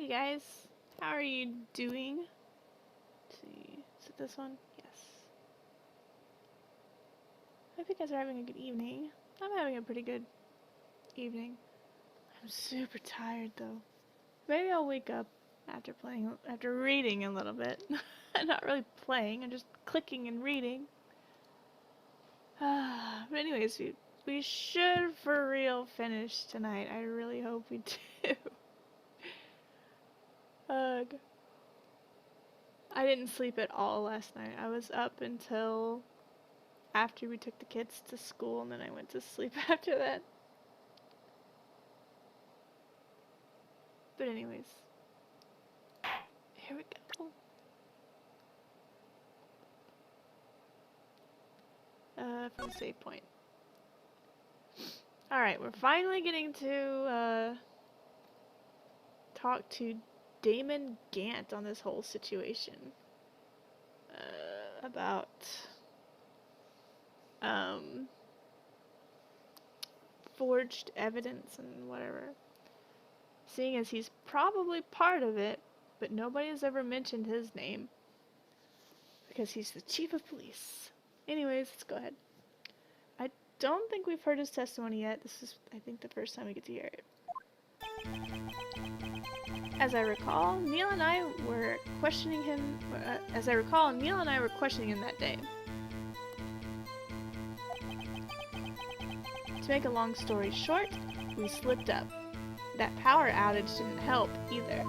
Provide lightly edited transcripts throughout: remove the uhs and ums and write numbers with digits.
Hey guys, how are you doing? Let's see, is it this one? Yes. I hope you guys are having a good evening. I'm having a pretty good evening. I'm super tired though. Maybe I'll wake up after reading a little bit. Not really playing, I'm just clicking and reading. But anyways, we should for real finish tonight. I really hope we do. Ugh. I didn't sleep at all last night. I was up until after we took the kids to school, and then I went to sleep after that. But anyways, here we go. From the save point. Alright, we're finally getting to talk to Damon Gant on this whole situation. About forged evidence and whatever. Seeing as he's probably part of it, but nobody has ever mentioned his name. Because he's the chief of police. Anyways, let's go ahead. I don't think we've heard his testimony yet. This is, I think, the first time we get to hear it. As I recall, Neil and I were questioning him that day. To make a long story short, we slipped up. That power outage didn't help either.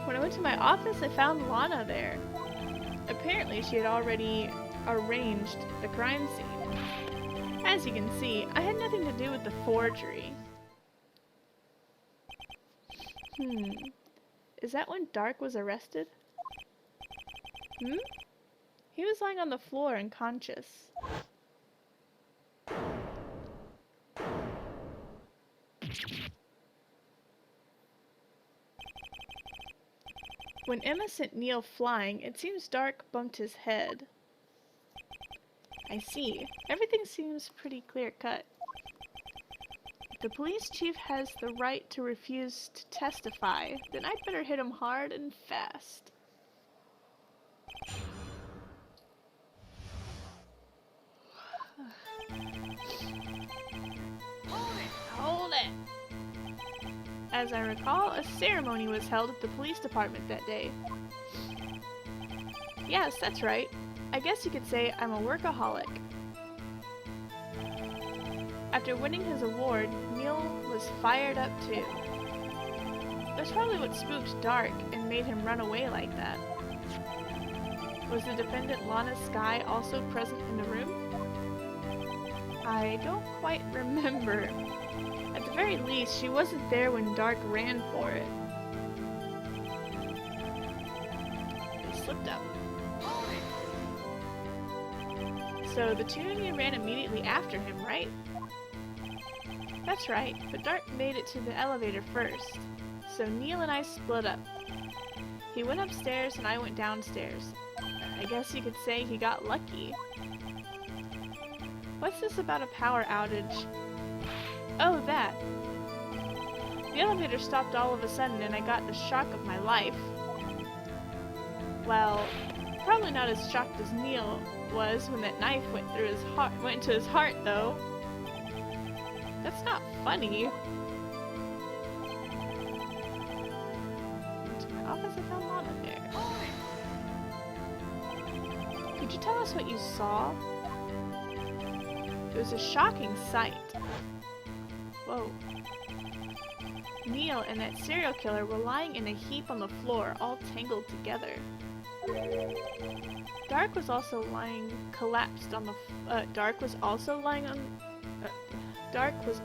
When I went to my office, I found Lana there. Apparently, she had already arranged the crime scene. As you can see, I had nothing to do with the forgery. Is that when Dark was arrested? He was lying on the floor unconscious. When Emma sent Neil flying, it seems Dark bumped his head. I see. Everything seems pretty clear-cut. If the police chief has the right to refuse to testify, then I'd better hit him hard and fast. Hold it! As I recall, a ceremony was held at the police department that day. Yes, that's right. I guess you could say I'm a workaholic. After winning his award, Neil was fired up too. That's probably what spooked Dark and made him run away like that. Was the defendant Lana Skye also present in the room? I don't quite remember. At the very least, she wasn't there when Dark ran for it. They slipped up. So the two of you ran immediately after him, right? That's right, but Dark made it to the elevator first. So Neil and I split up. He went upstairs and I went downstairs. I guess you could say he got lucky. What's this about a power outage? Oh, that. The elevator stopped all of a sudden and I got the shock of my life. Well, probably not as shocked as Neil was when that knife went into his heart though. That's not funny. To my office, I found Lana there. Could you tell us what you saw? It was a shocking sight. Whoa. Neil and that serial killer were lying in a heap on the floor, all tangled together. Dark was also lying collapsed on the Dark was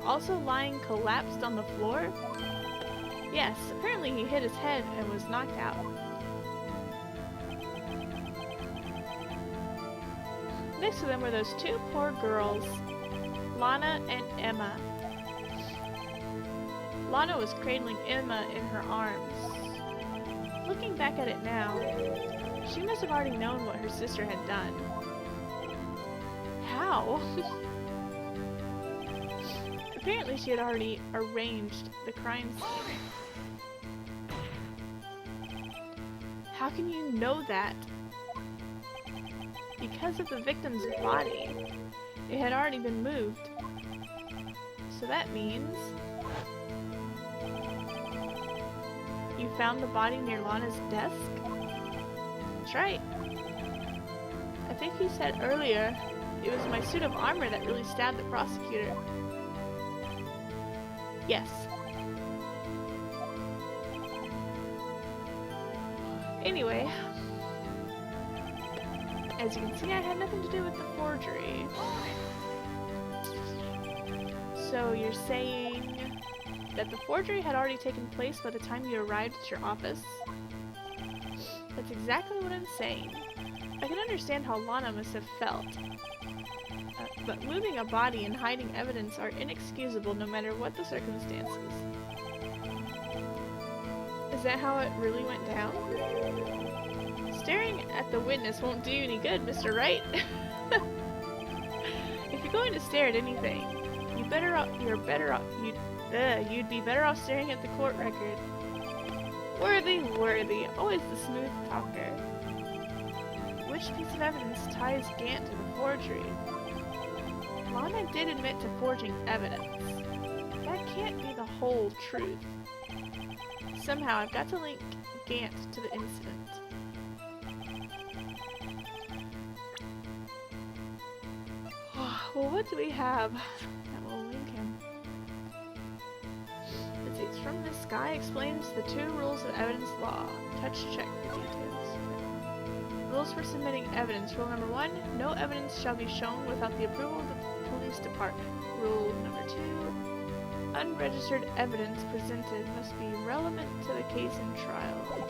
also lying collapsed on the floor? Yes, apparently he hit his head and was knocked out. Next to them were those two poor girls, Lana and Emma. Lana was cradling Emma in her arms. Looking back at it now, she must have already known what her sister had done. How? Apparently she had already arranged the crime scene. How can you know that? Because of the victim's body. It had already been moved. So that means... you found the body near Lana's desk? That's right. I think you said earlier it was my suit of armor that really stabbed the prosecutor. Yes. Anyway, as you can see, I had nothing to do with the forgery. So you're saying that the forgery had already taken place by the time you arrived at your office? That's exactly what I'm saying. I can understand how Lana must have felt. But moving a body and hiding evidence are inexcusable no matter what the circumstances. Is that how it really went down? Staring at the witness won't do you any good, Mr. Wright. If you're going to stare at anything, you'd be better off staring at the court record. Worthy, always the smooth talker. Which piece of evidence ties Gant to the forgery? Lana did admit to forging evidence. That can't be the whole truth. Somehow I've got to link Gant to the incident. Well, what do we have that will link him? Let's see, it's from this guy, explains the 2 rules of evidence law. Touch to check the details. Rules for submitting evidence. Rule number 1, no evidence shall be shown without the approval of the police department. Rule number 2, unregistered evidence presented must be relevant to the case and trial.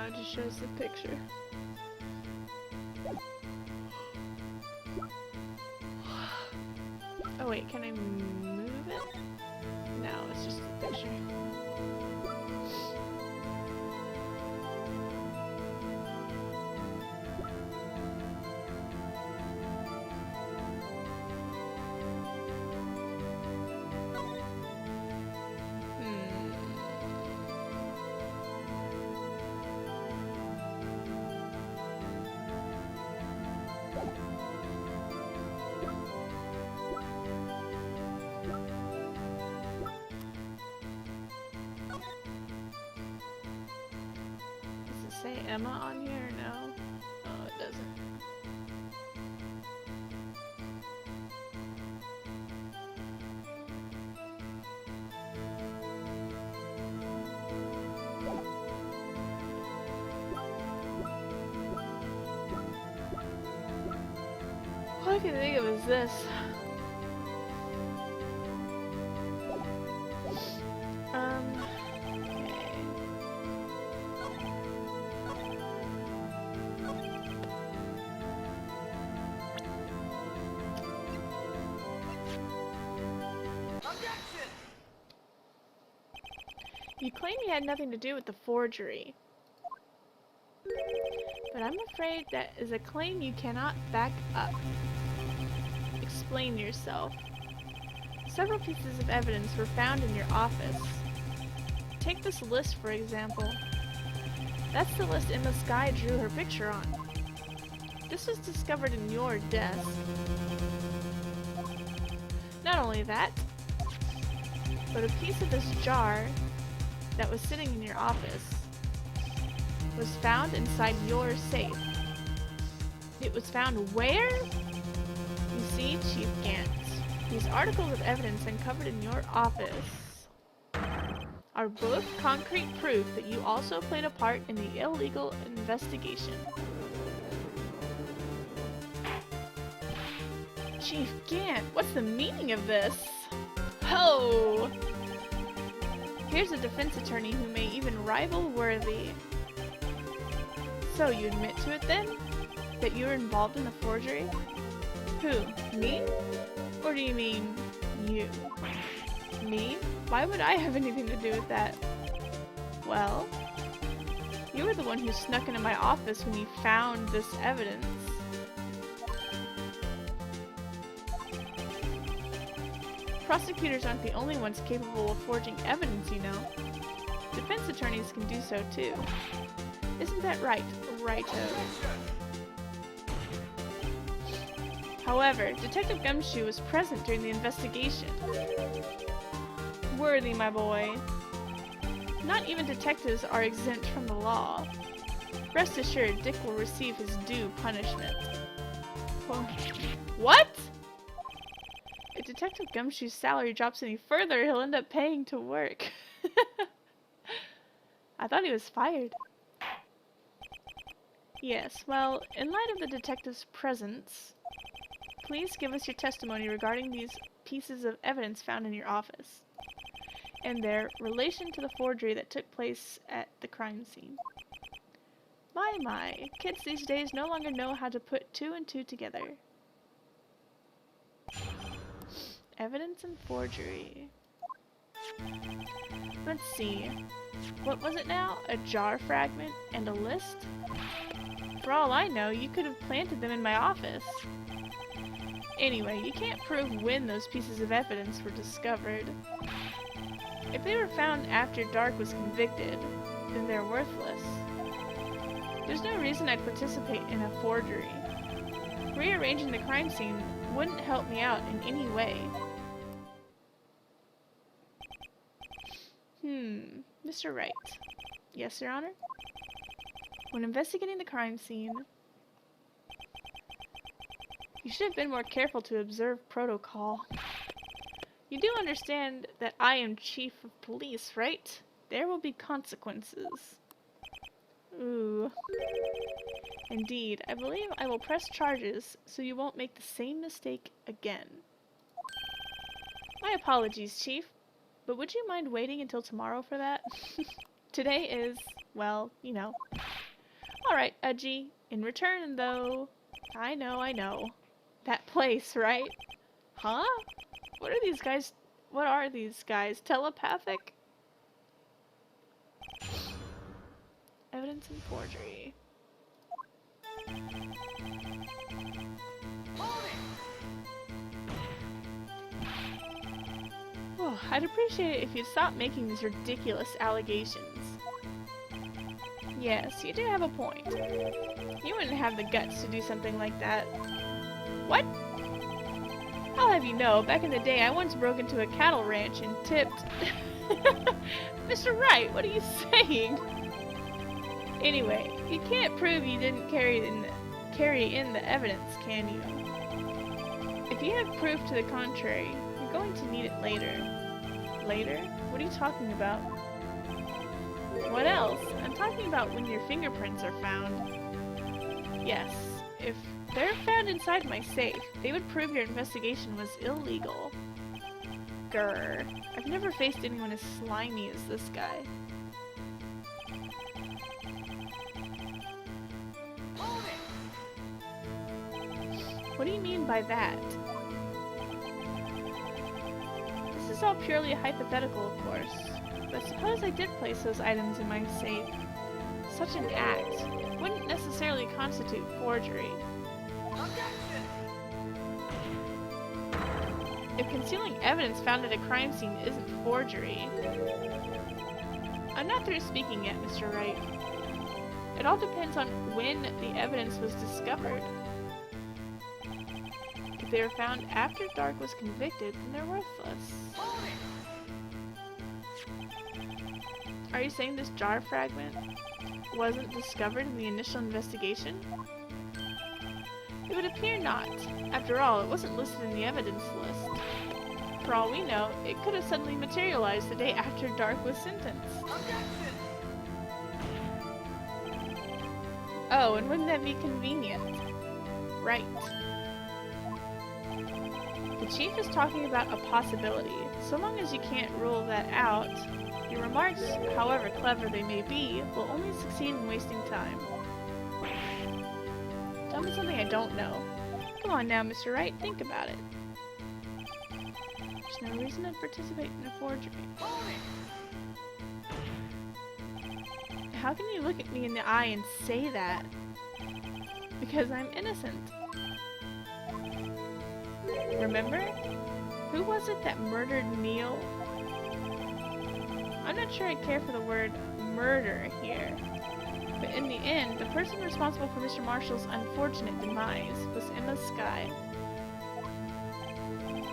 It just shows the picture. Oh wait, can I move it? No, it's just a picture. Say Emma on here? No. Oh, it doesn't. All I can think of is this. You claim you had nothing to do with the forgery. But I'm afraid that is a claim you cannot back up. Explain yourself. Several pieces of evidence were found in your office. Take this list, for example. That's the list Emma Skye drew her picture on. This was discovered in your desk. Not only that, but a piece of this jar that was sitting in your office was found inside your safe. It was found where? You see, Chief Gant, these articles of evidence uncovered in your office are both concrete proof that you also played a part in the illegal investigation. Chief Gant, what's the meaning of this? Ho! Here's a defense attorney who may even rival Worthy. So you admit to it then? That you were involved in the forgery? Who? Me? Or Or do you mean you? Me? Why would I have anything to do with that? Well, you were the one who snuck into my office when you found this evidence. Prosecutors aren't the only ones capable of forging evidence, you know. Defense attorneys can do so too. Isn't that right, Righto? However, Detective Gumshoe was present during the investigation. Worthy, my boy. Not even detectives are exempt from the law. Rest assured, Dick will receive his due punishment. What? If Detective Gumshoe's salary drops any further, he'll end up paying to work. I thought he was fired. Yes, well, in light of the detective's presence, please give us your testimony regarding these pieces of evidence found in your office and their relation to the forgery that took place at the crime scene. My, kids these days no longer know how to put two and two together. Evidence and forgery. Let's see. What was it now? A jar fragment and a list? For all I know, you could have planted them in my office. Anyway, you can't prove when those pieces of evidence were discovered. If they were found after Dark was convicted, then they're worthless. There's no reason I'd participate in a forgery. Rearranging the crime scene wouldn't help me out in any way. Mr. Wright. Yes, Your Honor? When investigating the crime scene, you should have been more careful to observe protocol. You do understand that I am Chief of Police, right? There will be consequences. Ooh. Indeed, I believe I will press charges so you won't make the same mistake again. My apologies, Chief, but would you mind waiting until tomorrow for that? Today is, well, you know. Alright, Udgy. In return, though... I know. That place, right? Huh? What are these guys? Telepathic? Evidence and forgery. Oh, I'd appreciate it if you'd stop making these ridiculous allegations. Yes, you do have a point. You wouldn't have the guts to do something like that. What? I'll have you know, back in the day I once broke into a cattle ranch and tipped... Mr. Wright, what are you saying? Anyway, you can't prove you didn't carry in the evidence, can you? If you have proof to the contrary, you're going to need it later. Later? What are you talking about? What else? I'm talking about when your fingerprints are found. Yes, if they're found inside my safe, they would prove your investigation was illegal. Grr. I've never faced anyone as slimy as this guy. What do you mean by that? This is all purely hypothetical, of course. But suppose I did place those items in my safe. Such an act wouldn't necessarily constitute forgery. If concealing evidence found at a crime scene isn't forgery... I'm not through speaking yet, Mr. Wright. It all depends on when the evidence was discovered. If they were found after Dark was convicted, then they're worthless. Are you saying this jar fragment wasn't discovered in the initial investigation? It would appear not. After all, it wasn't listed in the evidence list. For all we know, it could have suddenly materialized the day after Dark was sentenced. Oh, and wouldn't that be convenient? Right. The Chief is talking about a possibility. So long as you can't rule that out, your remarks, however clever they may be, will only succeed in wasting time. Tell me something I don't know. Come on now, Mr. Wright, think about it. There's no reason to participate in a forgery. How can you look at me in the eye and say that? Because I'm innocent. Remember? Who was it that murdered Neil? I'm not sure I care for the word murder here. But in the end, the person responsible for Mr. Marshall's unfortunate demise was Emma Skye.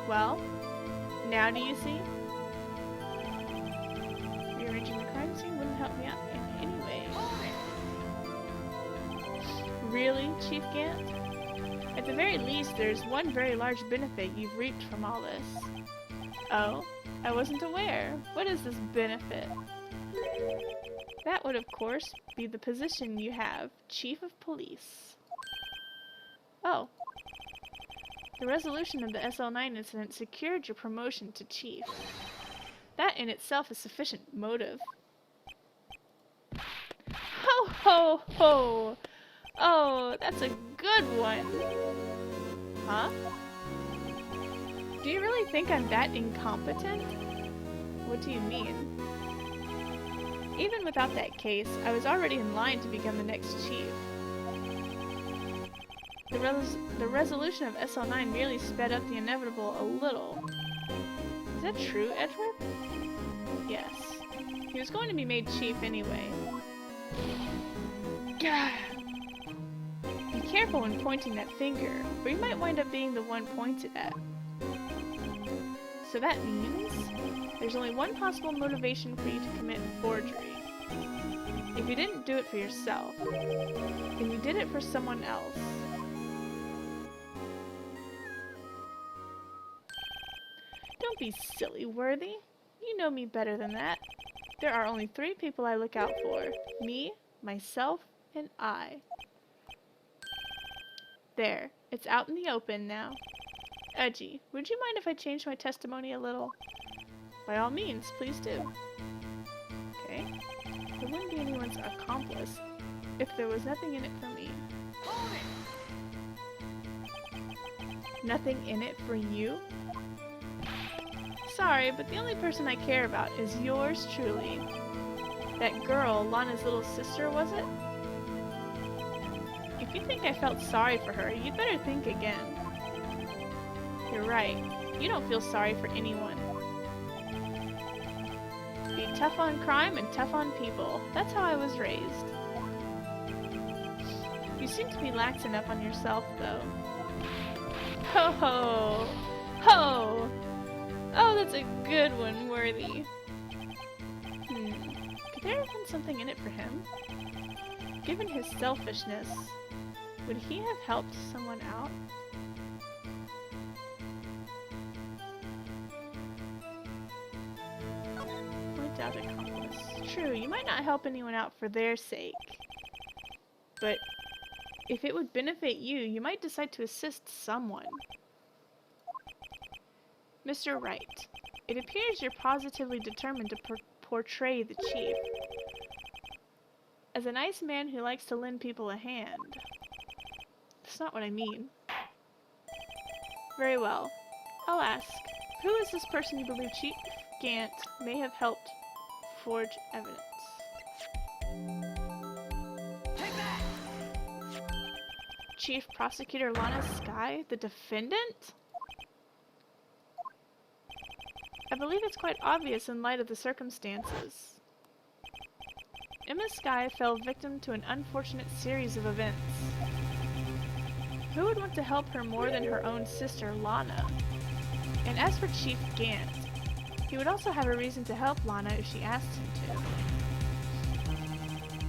Well, now do you see? Rearranging the crime scene wouldn't help me out in any way. Really, Chief Gant? At the very least, there's one very large benefit you've reaped from all this. Oh, I wasn't aware. What is this benefit? That would, of course, be the position you have, Chief of Police. Oh. The resolution of the SL9 incident secured your promotion to Chief. That in itself is sufficient motive. Ho ho ho! Oh, that's a good one! Huh? Do you really think I'm that incompetent? What do you mean? Even without that case, I was already in line to become the next chief. The resolution of SL9 merely sped up the inevitable a little. Is that true, Edward? Yes. He was going to be made chief anyway. Gah! Be careful when pointing that finger, or you might wind up being the one pointed at. So that means there's only one possible motivation for you to commit forgery. If you didn't do it for yourself, then you did it for someone else. Don't be silly, Worthy. You know me better than that. There are only 3 people I look out for. Me, myself, and I. There. It's out in the open now. Edgy, would you mind if I changed my testimony a little? By all means, please do. Okay. I wouldn't be anyone's accomplice if there was nothing in it for me. Nothing in it for you? Sorry, but the only person I care about is yours truly. That girl, Lana's little sister, was it? If you think I felt sorry for her, you'd better think again. You're right. You don't feel sorry for anyone. Be tough on crime and tough on people. That's how I was raised. You seem to be lax enough on yourself, though. Ho ho! Ho! Oh, that's a good one, Worthy. Could there have been something in it for him? Given his selfishness, would he have helped someone out? Point out accomplice. True, you might not help anyone out for their sake. But if it would benefit you, you might decide to assist someone. Mr. Wright, it appears you're positively determined to portray the chief as a nice man who likes to lend people a hand. That's not what I mean. Very well. I'll ask, who is this person you believe Chief Gant may have helped forge evidence? Take that! Chief Prosecutor Lana Skye, the defendant? I believe it's quite obvious in light of the circumstances. Emma Skye fell victim to an unfortunate series of events. Who would want to help her more than her own sister, Lana? And as for Chief Gant, he would also have a reason to help Lana if she asked him to.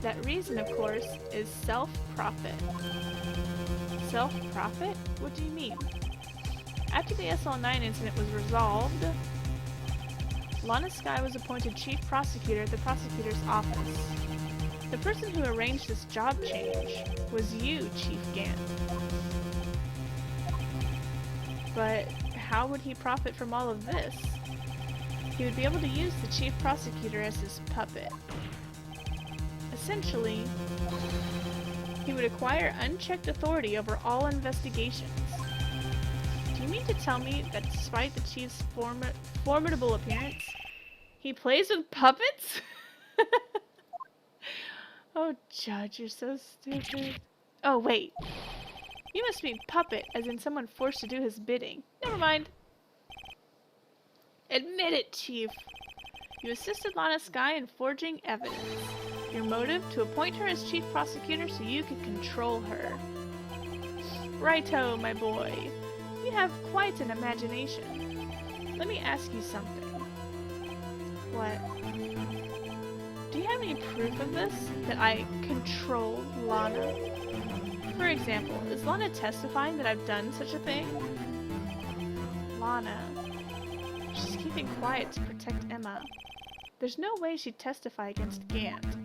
That reason, of course, is self-profit. Self-profit? What do you mean? After the SL9 incident was resolved, Lana Skye was appointed chief prosecutor at the prosecutor's office. The person who arranged this job change was you, Chief Gant. But how would he profit from all of this? He would be able to use the chief prosecutor as his puppet. Essentially, he would acquire unchecked authority over all investigations. Do you mean to tell me that despite the chief's formidable appearance, he plays with puppets? Oh, Judge, you're so stupid. Oh, wait. You must mean puppet, as in someone forced to do his bidding. Never mind. Admit it, Chief. You assisted Lana Skye in forging evidence. Your motive? To appoint her as chief prosecutor so you could control her. Righto, my boy. You have quite an imagination. Let me ask you something. What? Do you have any proof of this? That I control Lana? For example, is Lana testifying that I've done such a thing? Lana. She's keeping quiet to protect Emma. There's no way she'd testify against Gant.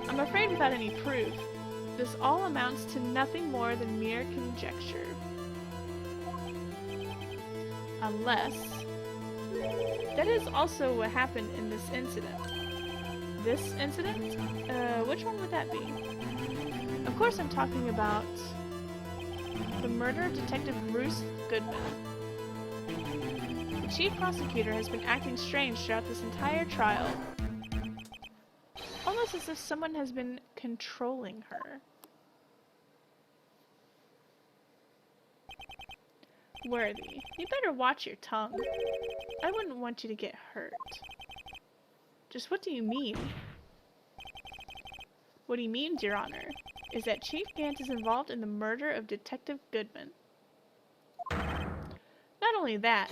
I'm afraid without any proof, this all amounts to nothing more than mere conjecture. Unless... That is also what happened in this incident. This incident? Which one would that be? Of course I'm talking about the murder of Detective Bruce Goodman. The chief prosecutor has been acting strange throughout this entire trial. Almost as if someone has been controlling her. Worthy, you better watch your tongue. I wouldn't want you to get hurt. Just what do you mean? What he means, Your Honor, is that Chief Gant is involved in the murder of Detective Goodman. Not only that,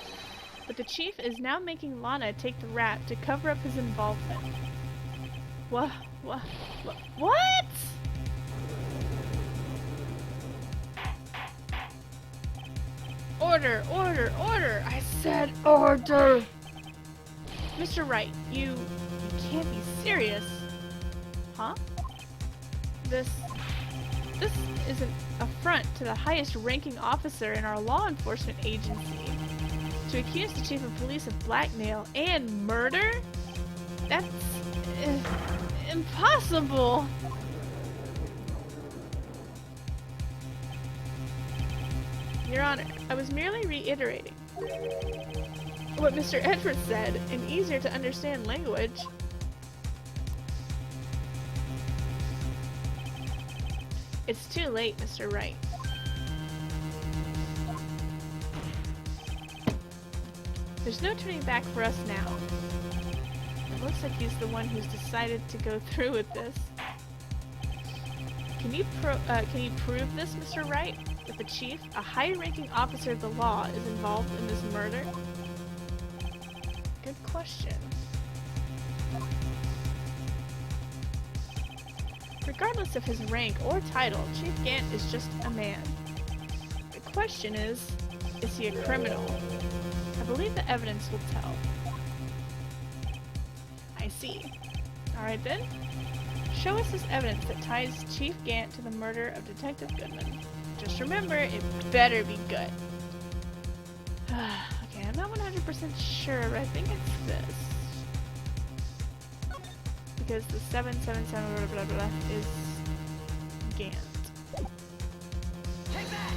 but the Chief is now making Lana take the rap to cover up his involvement. What? Order, order, order! I said order! Mr. Wright, you can't be serious. Huh? This is an affront to the highest ranking officer in our law enforcement agency. To accuse the chief of police of blackmail and murder? That's impossible! Your Honor, I was merely reiterating what Mr. Edwards said in easier to understand language. It's too late, Mr. Wright. There's no turning back for us now. It looks like he's the one who's decided to go through with this. Can you prove this, Mr. Wright? That the chief, a high-ranking officer of the law, is involved in this murder? Good question. Regardless of his rank or title, Chief Gant is just a man. The question is he a criminal? I believe the evidence will tell. I see. Alright then. Show us this evidence that ties Chief Gant to the murder of Detective Goodman. Just remember, it better be good. Okay, I'm not 100% sure, but I think it's this. Because the 777 blah blah blah is Gant. Take that!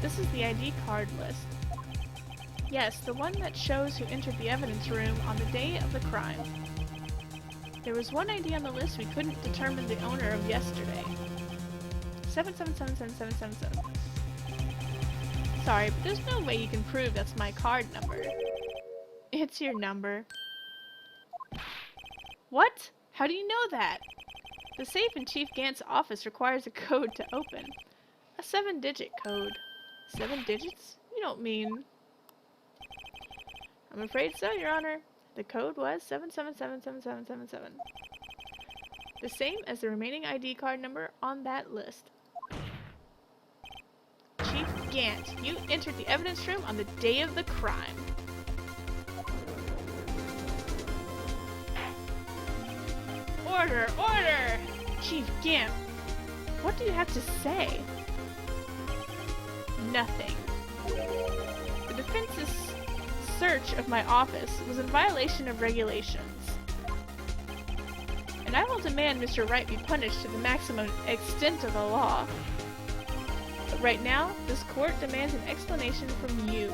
This is the ID card list. Yes, the one that shows who entered the evidence room on the day of the crime. There was one ID on the list we couldn't determine the owner of yesterday. 7777777. Sorry, but there's no way you can prove that's my card number. It's your number. What? How do you know that? The safe in Chief Gant's office requires a code to open. A 7-digit code. 7 digits? You don't mean... I'm afraid so, Your Honor. The code was 7777777. The same as the remaining ID card number on that list. Chief Gant, you entered the evidence room on the day of the crime. Order! Order! Chief Gant, what do you have to say? Nothing. The defense's search of my office was in violation of regulations. And I will demand Mr. Wright be punished to the maximum extent of the law. But right now, this court demands an explanation from you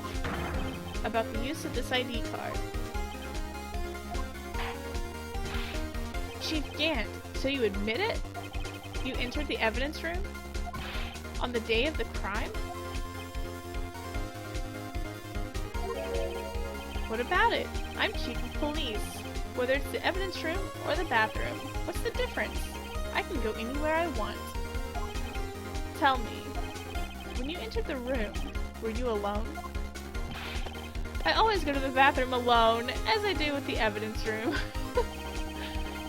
about the use of this ID card. Chief Gant, so you admit it? You entered the evidence room? On the day of the crime? What about it? I'm chief of police. Whether it's the evidence room or the bathroom, what's the difference? I can go anywhere I want. Tell me, when you entered the room, were you alone? I always go to the bathroom alone, as I do with the evidence room.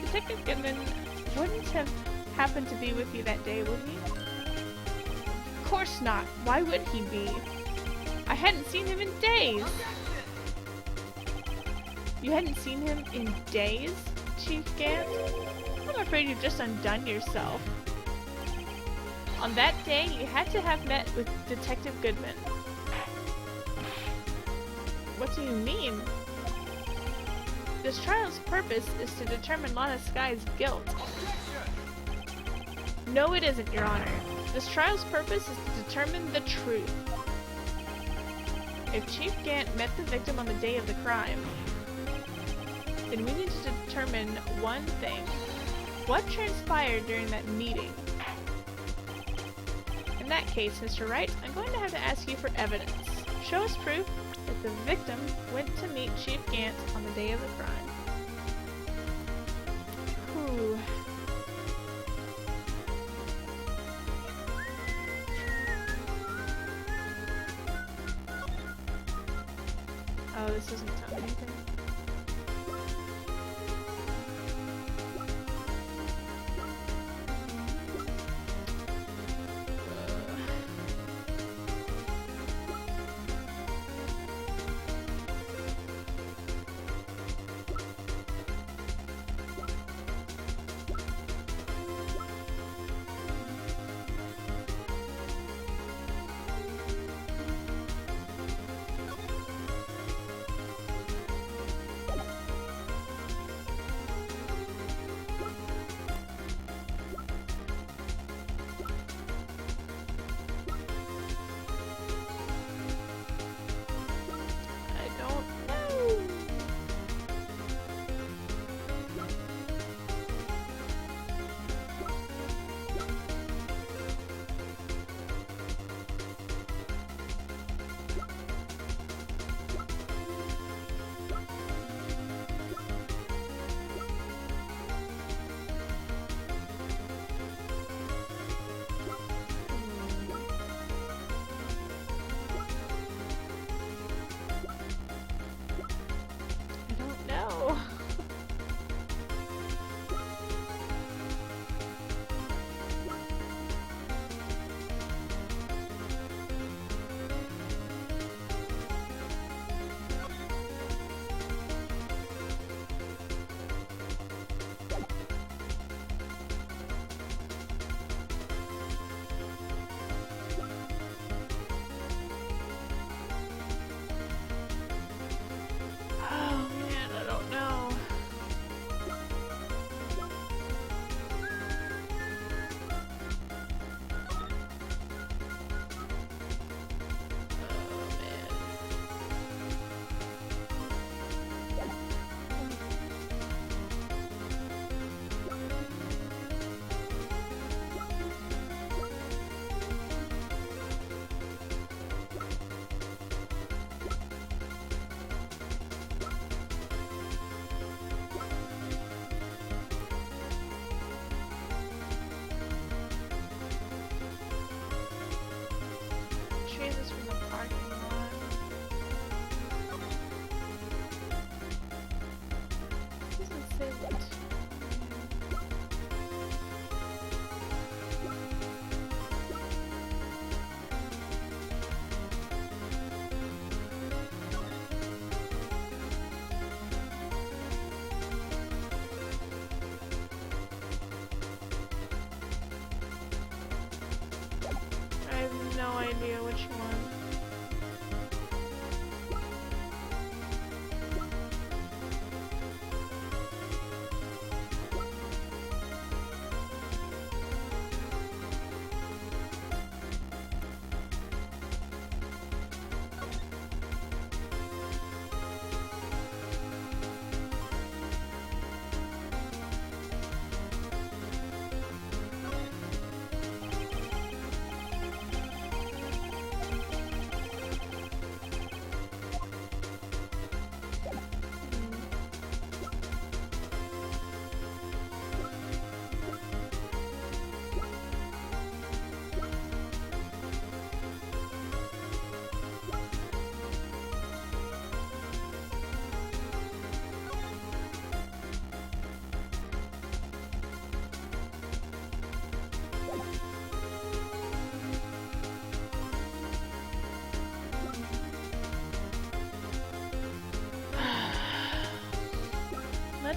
Detective Goodman wouldn't have happened to be with you that day, would he? Of course not. Why would he be? I hadn't seen him in days. You hadn't seen him in days, Chief Gant? I'm afraid you've just undone yourself. On that day, you had to have met with Detective Goodman. What do you mean? This trial's purpose is to determine Lana Sky's guilt. No, it isn't, Your Honor. This trial's purpose is to determine the truth. If Chief Gant met the victim on the day of the crime, then we need to determine one thing. What transpired during that meeting? In that case, Mr. Wright, I'm going to have to ask you for evidence. Show us proof that the victim went to meet Chief Gant on the day of the crime. Whew. Oh, this doesn't tell me anything.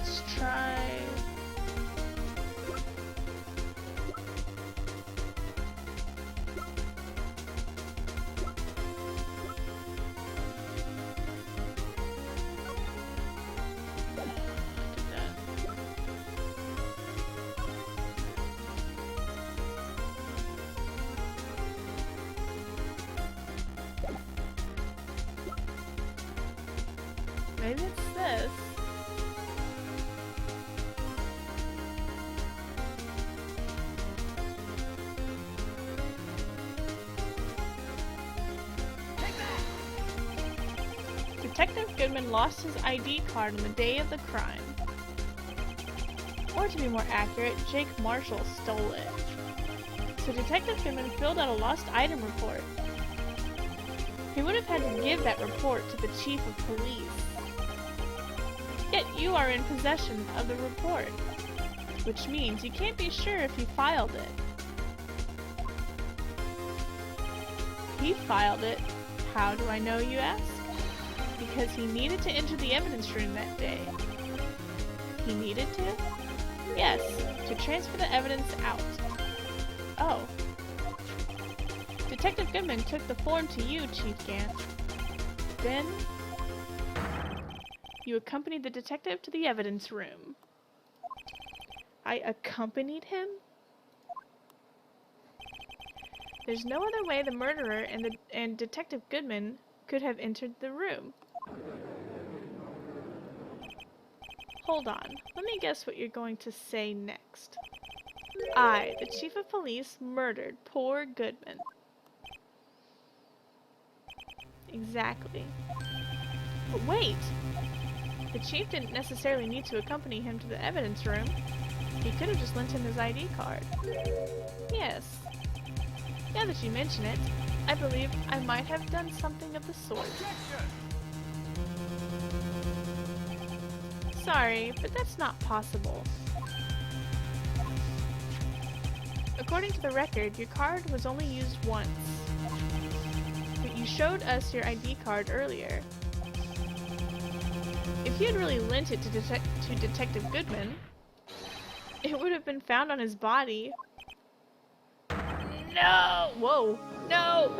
Let's try... Maybe it's this. Detective Goodman lost his ID card on the day of the crime. Or to be more accurate, Jake Marshall stole it. So Detective Goodman filled out a lost item report. He would have had to give that report to the chief of police. Yet you are in possession of the report, which means you can't be sure if he filed it. He filed it. How do I know, you ask? Because he needed to enter the evidence room that day. He needed to? Yes, to transfer the evidence out. Oh. Detective Goodman took the form to you, Chief Gant. Then, you accompanied the detective to the evidence room. I accompanied him? There's no other way the murderer and Detective Goodman could have entered the room. Hold on, let me guess what you're going to say next. I, the chief of police, murdered poor Goodman. Exactly. But wait! The chief didn't necessarily need to accompany him to the evidence room. He could have just lent him his ID card. Yes. Now that you mention it, I believe I might have done something of the sort. Sorry, but that's not possible. According to the record, your card was only used once. But you showed us your ID card earlier. If you had really lent it to Detective Goodman, it would have been found on his body. No! Whoa! No!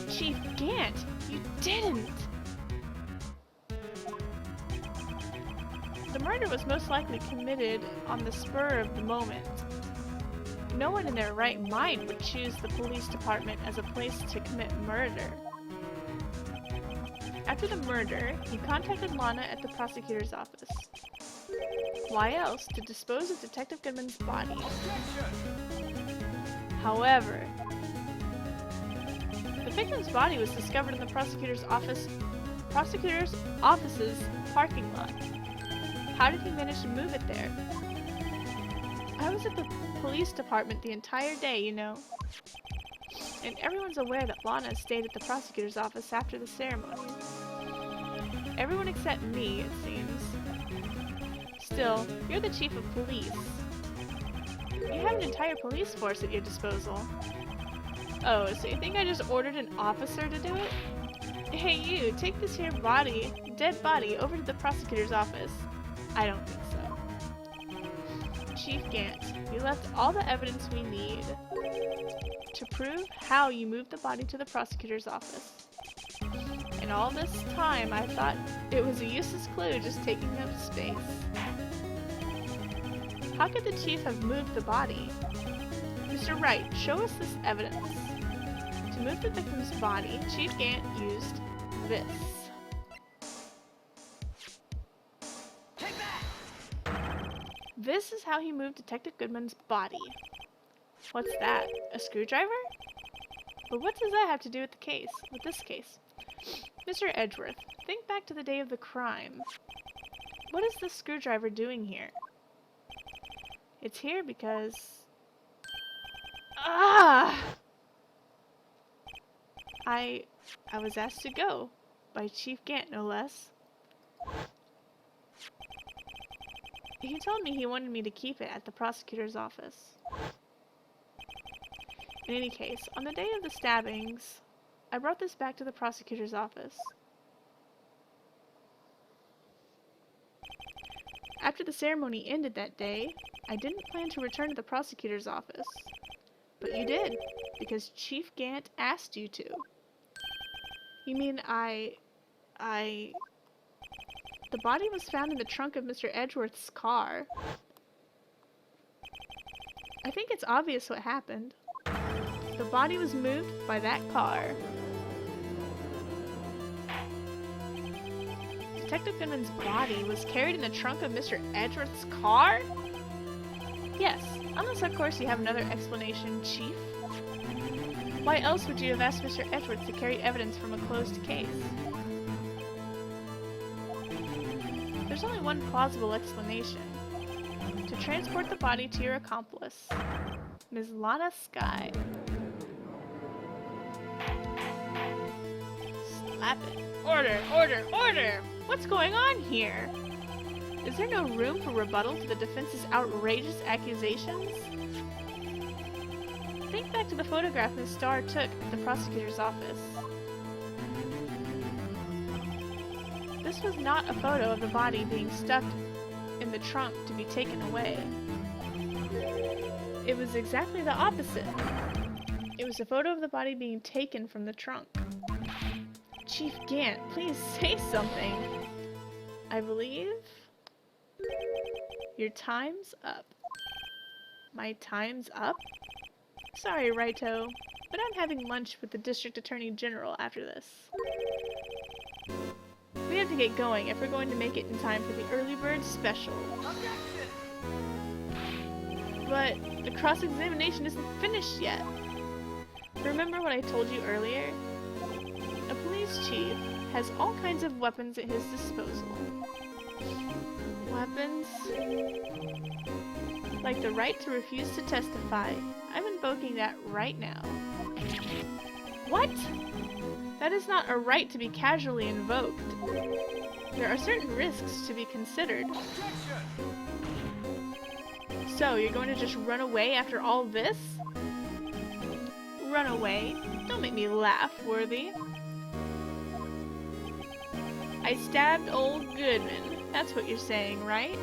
Chief Gant, you didn't! The murder was most likely committed on the spur of the moment. No one in their right mind would choose the police department as a place to commit murder. After the murder, he contacted Lana at the prosecutor's office. Why else? To dispose of Detective Goodman's body. However, the victim's body was discovered in the prosecutor's office's parking lot. How did he manage to move it there? I was at the police department the entire day, you know. And everyone's aware that Lana stayed at the prosecutor's office after the ceremony. Everyone except me, it seems. Still, you're the chief of police. You have an entire police force at your disposal. Oh, so you think I just ordered an officer to do it? Hey you, take this here dead body, over to the prosecutor's office. I don't think so. Chief Gant, you left all the evidence we need to prove how you moved the body to the prosecutor's office. And all this time, I thought it was a useless clue just taking up space. How could the chief have moved the body? Mr. Wright, show us this evidence. To move the victim's body, Chief Gant used this. This is how he moved Detective Goodman's body. What's that? A screwdriver? But what does that have to do with this case? Mr. Edgeworth, think back to the day of the crime. What is this screwdriver doing here? It's here because... I was asked to go. By Chief Gant, no less. He told me he wanted me to keep it at the prosecutor's office. In any case, on the day of the stabbings, I brought this back to the prosecutor's office. After the ceremony ended that day, I didn't plan to return to the prosecutor's office. But you did, because Chief Gant asked you to. You mean The body was found in the trunk of Mr. Edgeworth's car. I think it's obvious what happened. The body was moved by that car. Detective Goodman's body was carried in the trunk of Mr. Edgeworth's car? Yes, unless of course you have another explanation, Chief. Why else would you have asked Mr. Edgeworth to carry evidence from a closed case? There's only one plausible explanation. To transport the body to your accomplice, Ms. Lana Skye. Slap it. Order, order, order! What's going on here? Is there no room for rebuttal to the defense's outrageous accusations? Think back to the photograph Ms. Starr took at the prosecutor's office. This was not a photo of the body being stuffed in the trunk to be taken away. It was exactly the opposite. It was a photo of the body being taken from the trunk. Chief Gant, please say something. I believe your time's up. My time's up? Sorry, Righto, but I'm having lunch with the District Attorney General after this. We have to get going if we're going to make it in time for the early bird special. But the cross-examination isn't finished yet. Remember what I told you earlier? A police chief has all kinds of weapons at his disposal. Weapons? Like the right to refuse to testify. I'm invoking that right now. What? That is not a right to be casually invoked. There are certain risks to be considered. So, you're going to just run away after all this? Run away? Don't make me laugh, Worthy. I stabbed old Goodman. That's what you're saying, right?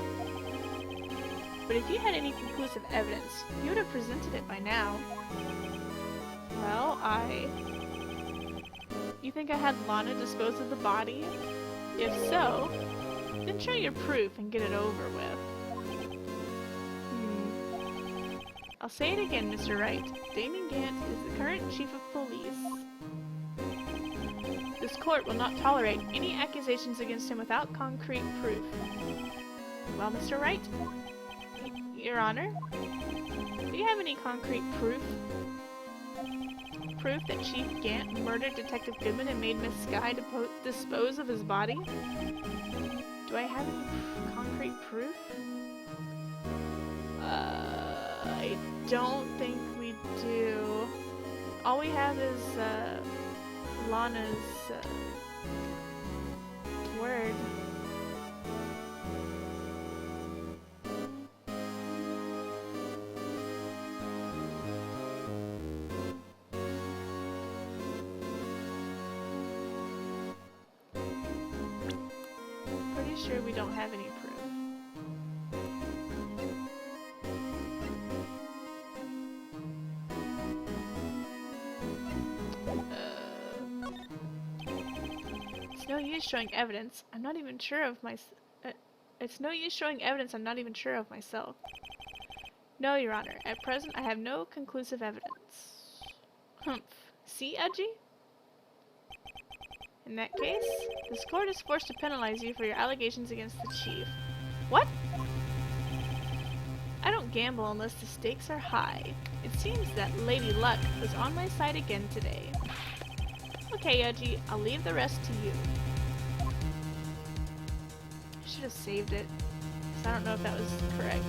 But if you had any conclusive evidence, you would have presented it by now. Well, You think I had Lana dispose of the body? If so, then show your proof and get it over with. I'll say it again, Mr. Wright. Damon Gant is the current chief of police. This court will not tolerate any accusations against him without concrete proof. Well, Mr. Wright? Your Honor? Do you have any concrete proof? Proof that Chief Gant murdered Detective Goodman and made Miss Skye dispose of his body? Do I have any concrete proof? I don't think we do. All we have is, Lana's, word. Pretty sure we don't have any proof. It's no use showing evidence. I'm not even sure of It's no use showing evidence I'm not even sure of myself. No, Your Honor. At present, I have no conclusive evidence. Humph. See, Edgy? In that case, this court is forced to penalize you for your allegations against the chief. What? I don't gamble unless the stakes are high. It seems that Lady Luck was on my side again today. Okay, Edgy, I'll leave the rest to you. I should have saved it, because I don't know if that was correct.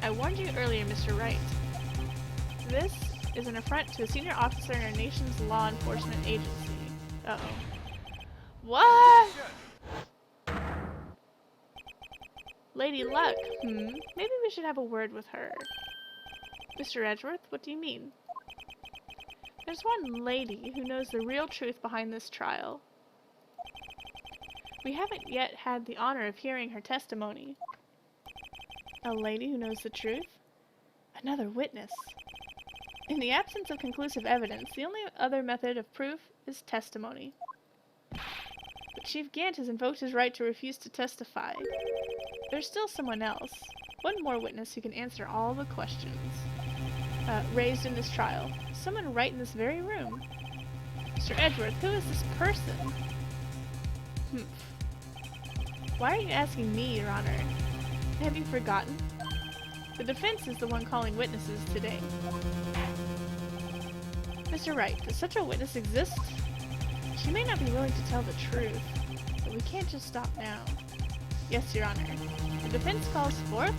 I warned you earlier, Mr. Wright. This is an affront to a senior officer in our nation's law enforcement agency. Uh-oh. What? Lady Luck, Maybe we should have a word with her. Mr. Edgeworth, what do you mean? There's one lady who knows the real truth behind this trial. We haven't yet had the honor of hearing her testimony. A lady who knows the truth? Another witness. In the absence of conclusive evidence, the only other method of proof is testimony. But Chief Gant has invoked his right to refuse to testify. There's still someone else. One more witness who can answer all the questions raised in this trial. Someone right in this very room. Mr. Edgeworth, who is this person? Why are you asking me, Your Honor? Have you forgotten? The defense is the one calling witnesses today. Mr. Wright, does such a witness exist? She may not be willing to tell the truth, but we can't just stop now. Yes, Your Honor. The defense calls forth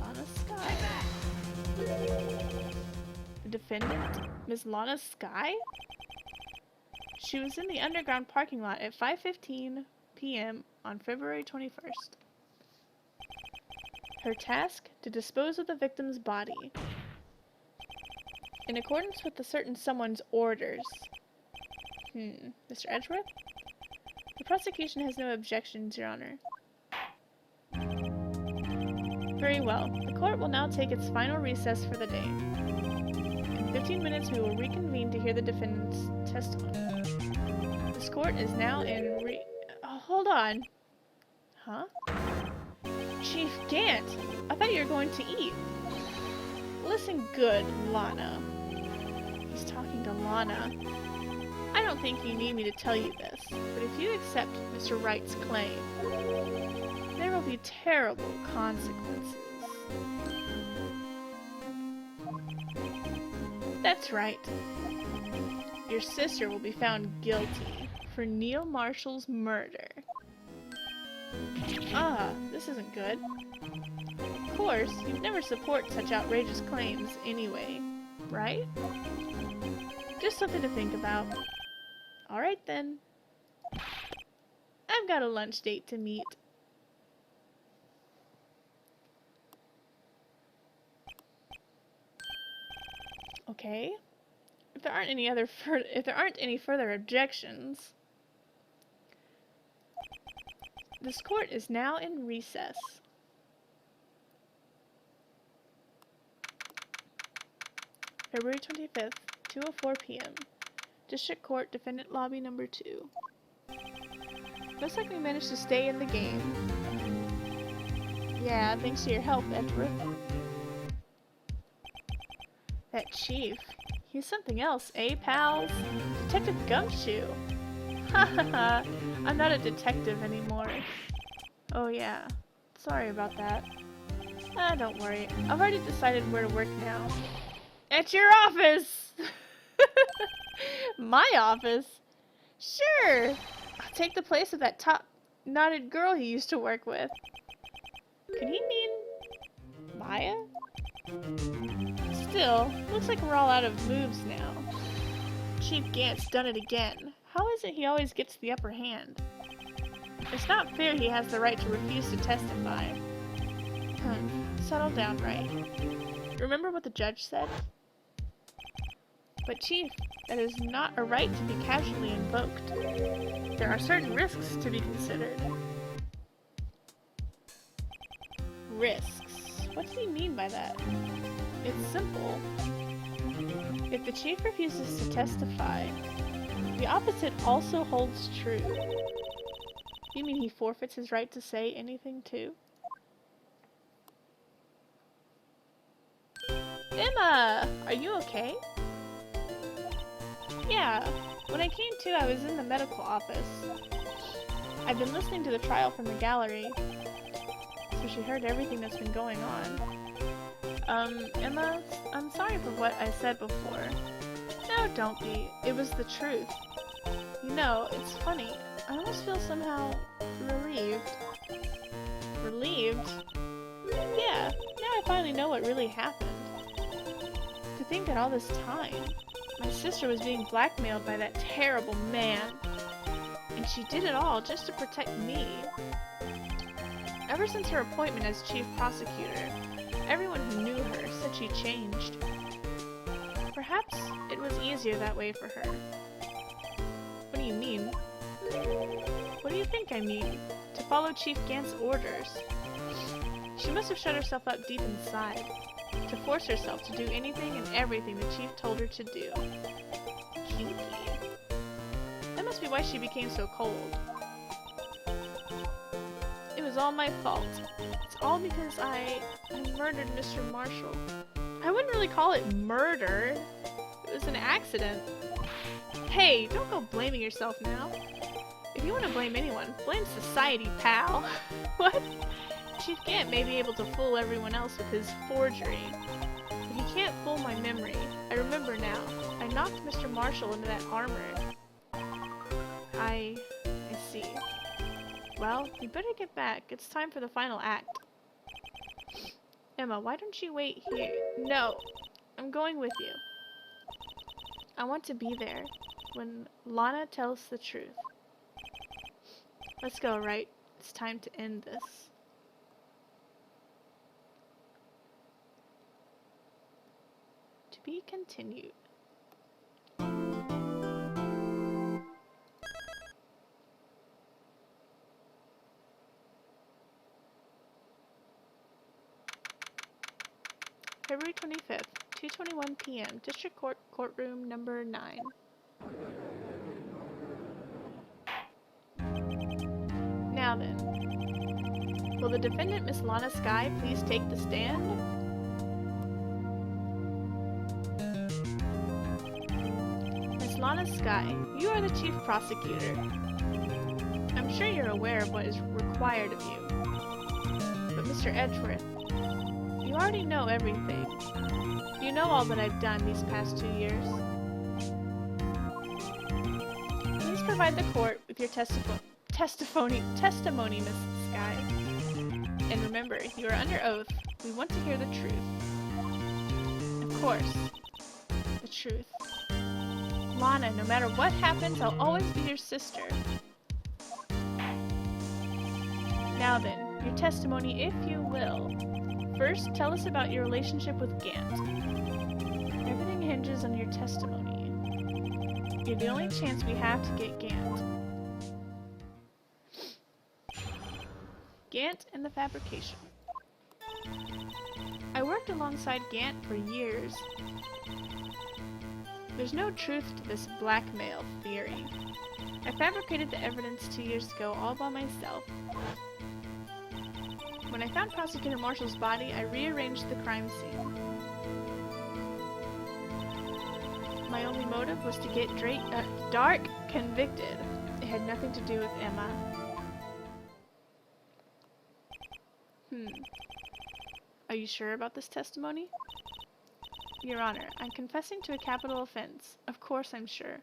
Lana Sky. The defendant, Ms. Lana Sky? She was in the underground parking lot at 5:15 p.m. on February 21st. Her task? To dispose of the victim's body. In accordance with a certain someone's orders. Mr. Edgeworth? The prosecution has no objections, Your Honor. Very well. The court will now take its final recess for the day. In 15 minutes we will reconvene to hear the defendant's testimony. This court is now in hold on. Huh? Chief Gant! I thought you were going to eat. Listen good, Lana. He's talking to Lana. I don't think you need me to tell you this, but if you accept Mr. Wright's claim, there will be terrible consequences. That's right. Your sister will be found guilty for Neil Marshall's murder. This isn't good. Of course, you'd never support such outrageous claims anyway, right? Just something to think about. Alright then. I've got a lunch date to meet. Okay. If there aren't any further objections, this court is now in recess. February 25th, 2:04 p.m. District Court, Defendant Lobby Number 2. Looks like we managed to stay in the game. Yeah, thanks to your help, Edgeworth. That chief. He's something else, eh, pals? Detective Gumshoe. Hahaha, I'm not a detective anymore. Oh yeah, sorry about that. Don't worry. I've already decided where to work now. At your office! My office? Sure! I'll take the place of that top-knotted girl he used to work with. Could he mean Maya? Still, looks like we're all out of moves now. Chief Gant's done it again. How is it he always gets the upper hand? It's not fair he has the right to refuse to testify. Settle down, Wright. Remember what the judge said? But Chief, that is not a right to be casually invoked. There are certain risks to be considered. Risks? What does he mean by that? It's simple. If the Chief refuses to testify, the opposite also holds true. You mean he forfeits his right to say anything too? Emma! Are you okay? Yeah. When I came to, I was in the medical office. I've been listening to the trial from the gallery, so she heard everything that's been going on. Emma, I'm sorry for what I said before. No, don't be. It was the truth. You know, it's funny. I almost feel somehow relieved. Relieved? Yeah, now I finally know what really happened. To think that all this time, my sister was being blackmailed by that terrible man. And she did it all just to protect me. Ever since her appointment as chief prosecutor, everyone who knew her said she changed. Perhaps it was easier that way for her. What do you mean? What do you think I mean? To follow Chief Gant's orders. She must have shut herself up deep inside, to force herself to do anything and everything the Chief told her to do. Kinky. That must be why she became so cold. It was all my fault. It's all because I murdered Mr. Marshall. I wouldn't really call it murder. It was an accident. Hey, don't go blaming yourself now. If you want to blame anyone, blame society, pal. What? Chief Gant may be able to fool everyone else with his forgery, but he can't fool my memory. I remember now. I knocked Mr. Marshall into that armor. I see. Well, you better get back. It's time for the final act. Emma, why don't you wait here? No, I'm going with you. I want to be there when Lana tells the truth. Let's go, Wright. It's time to end this. To be continued. February 25th, 2:21 p.m. District Court, courtroom number 9. Now then, will the defendant, Miss Lana Skye, please take the stand? Miss Lana Skye, you are the chief prosecutor. I'm sure you're aware of what is required of you. But Mr. Edgeworth, you already know everything. You know all that I've done these past 2 years. Please provide the court with your testimony, Miss Skye. And remember, you are under oath. We want to hear the truth. Of course, the truth. Lana, no matter what happens, I'll always be your sister. Now then, your testimony, if you will. First, tell us about your relationship with Gant. Everything hinges on your testimony. You're the only chance we have to get Gant. Gant and the fabrication. I worked alongside Gant for years. There's no truth to this blackmail theory. I fabricated the evidence 2 years ago all by myself. When I found Prosecutor Marshall's body, I rearranged the crime scene. My only motive was to get Dark convicted. It had nothing to do with Emma. Are you sure about this testimony? Your Honor, I'm confessing to a capital offense. Of course I'm sure.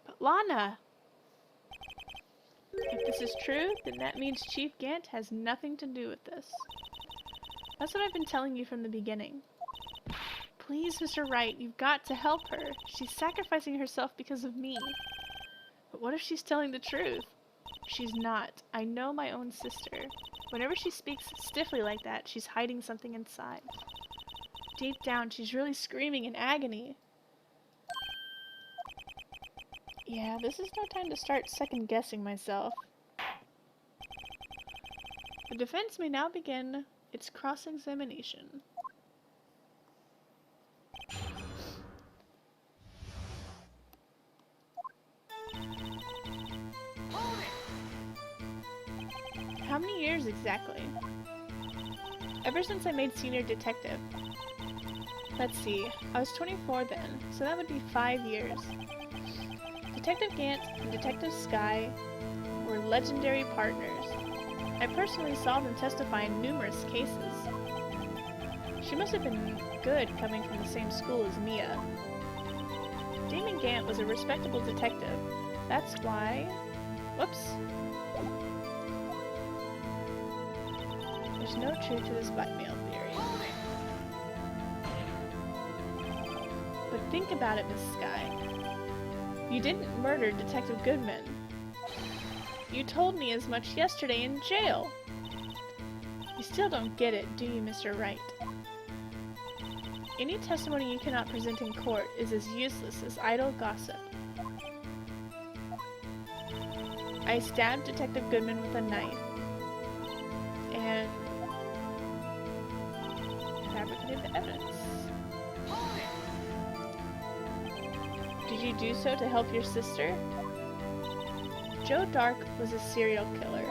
But Lana! If this is true, then that means Chief Gant has nothing to do with this. That's what I've been telling you from the beginning. Please, Mr. Wright, you've got to help her. She's sacrificing herself because of me. But what if she's telling the truth? She's not. I know my own sister. Whenever she speaks stiffly like that, she's hiding something inside. Deep down, she's really screaming in agony. Yeah, this is no time to start second-guessing myself. The defense may now begin its cross-examination. How many years exactly? Ever since I made senior detective. Let's see, I was 24 then, so that would be 5 years. Detective Gant and Detective Skye were legendary partners. I personally saw them testify in numerous cases. She must have been good coming from the same school as Mia. Damon Gant was a respectable detective. That's why... Whoops. There's no truth to this blackmail theory. But think about it, Miss Skye. You didn't murder Detective Goodman. You told me as much yesterday in jail. You still don't get it, do you, Mr. Wright? Any testimony you cannot present in court is as useless as idle gossip. I stabbed Detective Goodman with a knife and fabricated the evidence. Did you do so to help your sister? Joe Dark was a serial killer.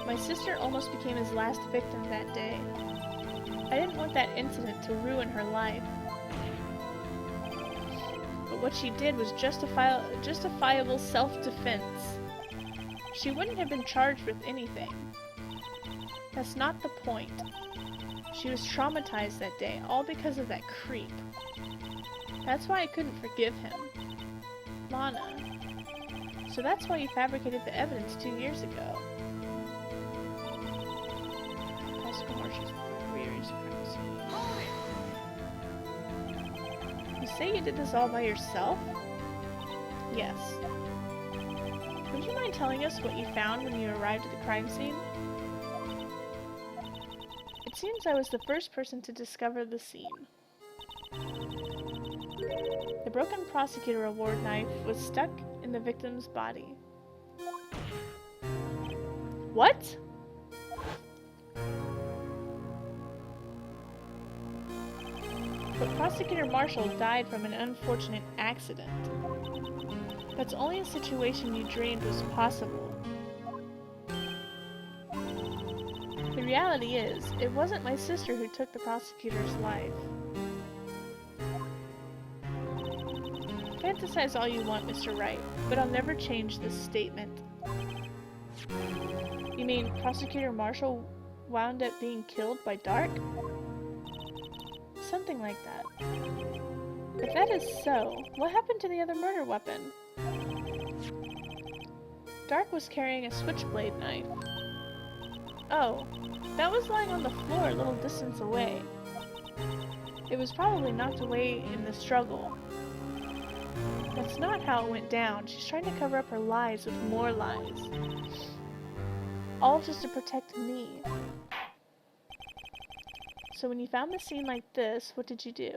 My sister almost became his last victim that day. I didn't want that incident to ruin her life. But what she did was justifiable self-defense. She wouldn't have been charged with anything. That's not the point. She was traumatized that day, all because of that creep. That's why I couldn't forgive him. Lana. So that's why you fabricated the evidence 2 years ago. You say you did this all by yourself? Yes. Would you mind telling us what you found when you arrived at the crime scene? It seems I was the first person to discover the scene. The broken prosecutor award knife was stuck in the victim's body. What? But Prosecutor Marshall died from an unfortunate accident. That's only a situation you dreamed was possible. The reality is, it wasn't my sister who took the prosecutor's life. Fantasize all you want, Mr. Wright, but I'll never change this statement. You mean Prosecutor Marshall wound up being killed by Dark? Something like that. If that is so, what happened to the other murder weapon? Dark was carrying a switchblade knife. Oh, that was lying on the floor a little distance away. It was probably knocked away in the struggle. That's not how it went down. She's trying to cover up her lies with more lies. All just to protect me. So when you found the scene like this, what did you do?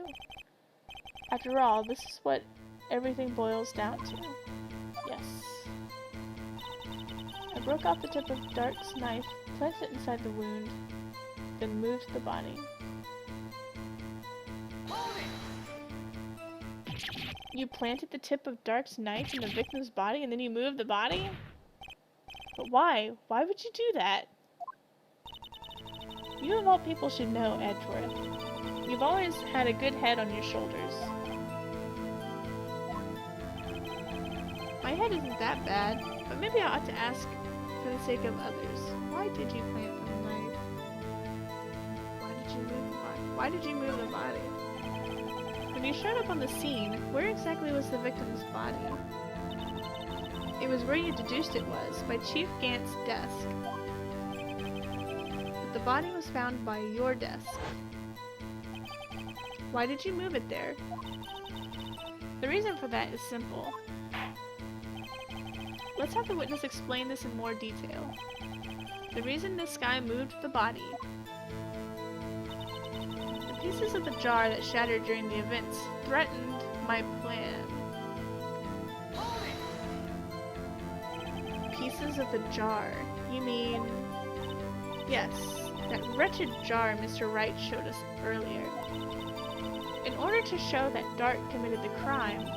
After all, this is what everything boils down to. Yes. I broke off the tip of Dark's knife, placed it inside the wound, then moved the body. You planted the tip of Dark's knife in the victim's body and then you moved the body? But why? Why would you do that? You of all people should know, Edgeworth. You've always had a good head on your shoulders. My head isn't that bad, but maybe I ought to ask for the sake of others. Why did you plant the knife? Why did you move the body? Why did you move the body? When you showed up on the scene, where exactly was the victim's body? It was where you deduced it was, by Chief Gant's desk. But the body was found by your desk. Why did you move it there? The reason for that is simple. Let's have the witness explain this in more detail. The reason this guy moved the body. The pieces of the jar that shattered during the events threatened my plan. Pieces of the jar. You mean... Yes, that wretched jar Mr. Wright showed us earlier. In order to show that Dark committed the crime,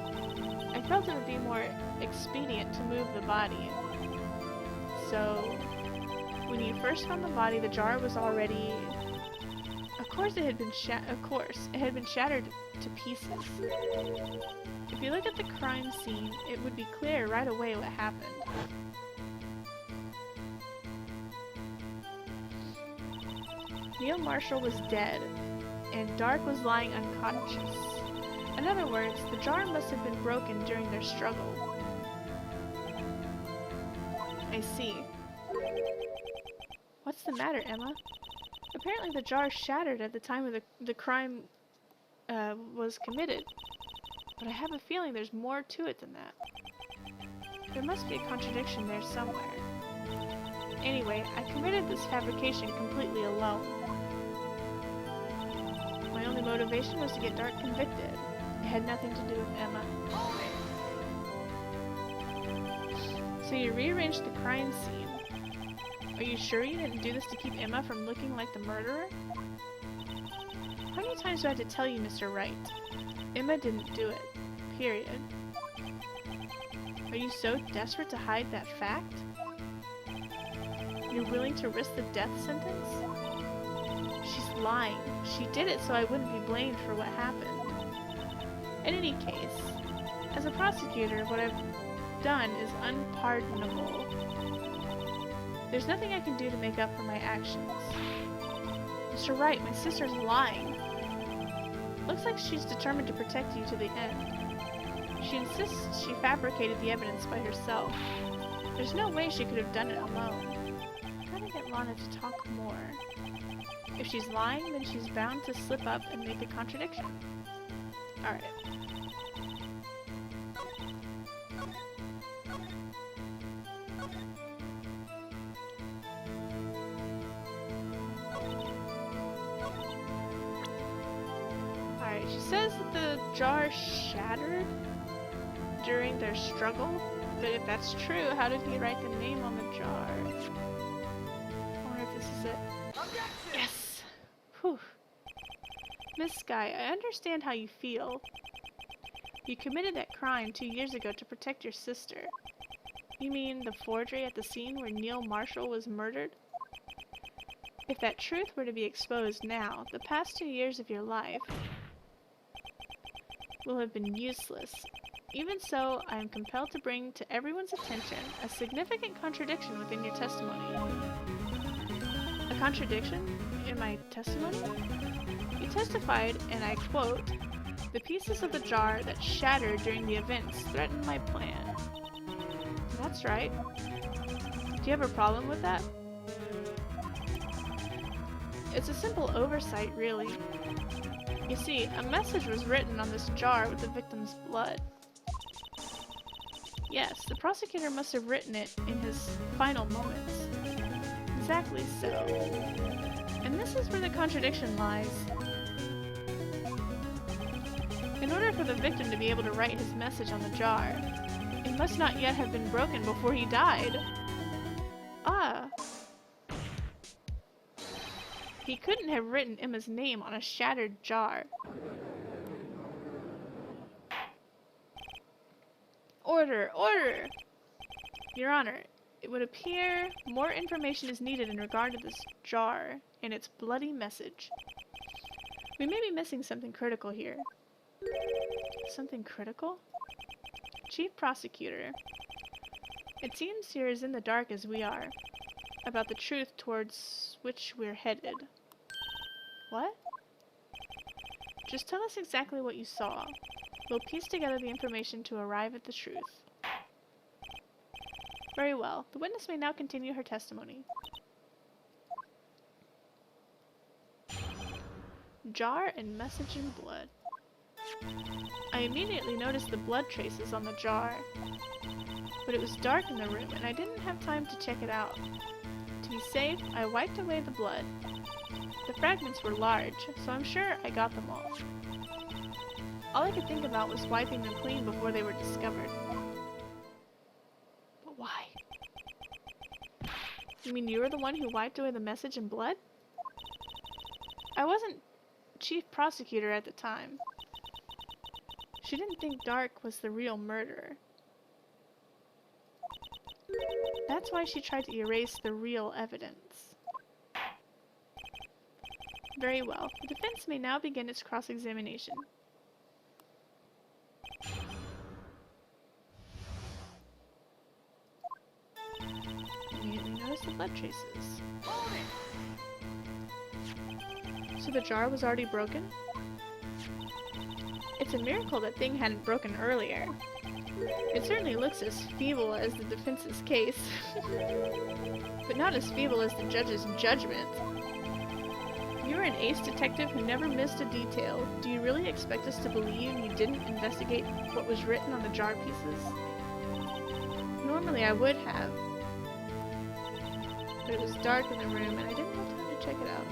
I felt it would be more expedient to move the body. So, when you first found the body, the jar was already... Of course it had been shattered to pieces. If you look at the crime scene, it would be clear right away what happened. Neil Marshall was dead, and Dark was lying unconscious. In other words, the jar must have been broken during their struggle. I see. What's the matter, Emma? Apparently the jar shattered at the time of the crime was committed. But I have a feeling there's more to it than that. There must be a contradiction there somewhere. Anyway, I committed this fabrication completely alone. My only motivation was to get Dark convicted. It had nothing to do with Emma. So So you rearranged the crime scene. Are you sure you didn't do this to keep Emma from looking like the murderer? How many times do I have to tell you, Mr. Wright? Emma didn't do it. Period. Are you so desperate to hide that fact? You're willing to risk the death sentence? She's lying. She did it so I wouldn't be blamed for what happened. In any case, as a prosecutor, what I've done is unpardonable. There's nothing I can do to make up for my actions. Mr. Wright, my sister's lying. Looks like she's determined to protect you to the end. She insists she fabricated the evidence by herself. There's no way she could have done it alone. How to get Lana to talk more? If she's lying, then she's bound to slip up and make a contradiction. Alright. Alright, she says that the jar shattered during their struggle, but if that's true, how did he write the name on the jar? I wonder if this is it. Yes! Whew. Miss Skye, I understand how you feel. You committed that crime 2 years ago to protect your sister. You mean the forgery at the scene where Neil Marshall was murdered? If that truth were to be exposed now, the past 2 years of your life will have been useless. Even so, I am compelled to bring to everyone's attention a significant contradiction within your testimony. A contradiction in my testimony? You testified, and I quote, "The pieces of the jar that shattered during the events threatened my plan." That's right. Do you have a problem with that? It's a simple oversight, really. You see, a message was written on this jar with the victim's blood. Yes, the prosecutor must have written it in his final moments. Exactly so. And this is where the contradiction lies. In order for the victim to be able to write his message on the jar, it must not yet have been broken before he died. Ah. He couldn't have written Emma's name on a shattered jar. Order! Order! Your Honor, it would appear more information is needed in regard to this jar and its bloody message. We may be missing something critical here. Something critical? Chief Prosecutor, it seems you're as in the dark as we are about the truth towards which we're headed. What? Just tell us exactly what you saw. We'll piece together the information to arrive at the truth. Very well. The witness may now continue her testimony. Jar and message in blood. I immediately noticed the blood traces on the jar, but it was dark in the room and I didn't have time to check it out. To be safe, I wiped away the blood. The fragments were large, so I'm sure I got them all. All I could think about was wiping them clean before they were discovered. But why? You mean you were the one who wiped away the message in blood? I wasn't chief prosecutor at the time. She didn't think Dark was the real murderer. That's why she tried to erase the real evidence. Very well. The defense may now begin its cross-examination. Immediately notice the blood traces. So the jar was already broken? It's a miracle that thing hadn't broken earlier. It certainly looks as feeble as the defense's case, but not as feeble as the judge's judgment. You're an ace detective who never missed a detail. Do you really expect us to believe you didn't investigate what was written on the jar pieces? Normally I would have, but it was dark in the room and I didn't have time to check it out.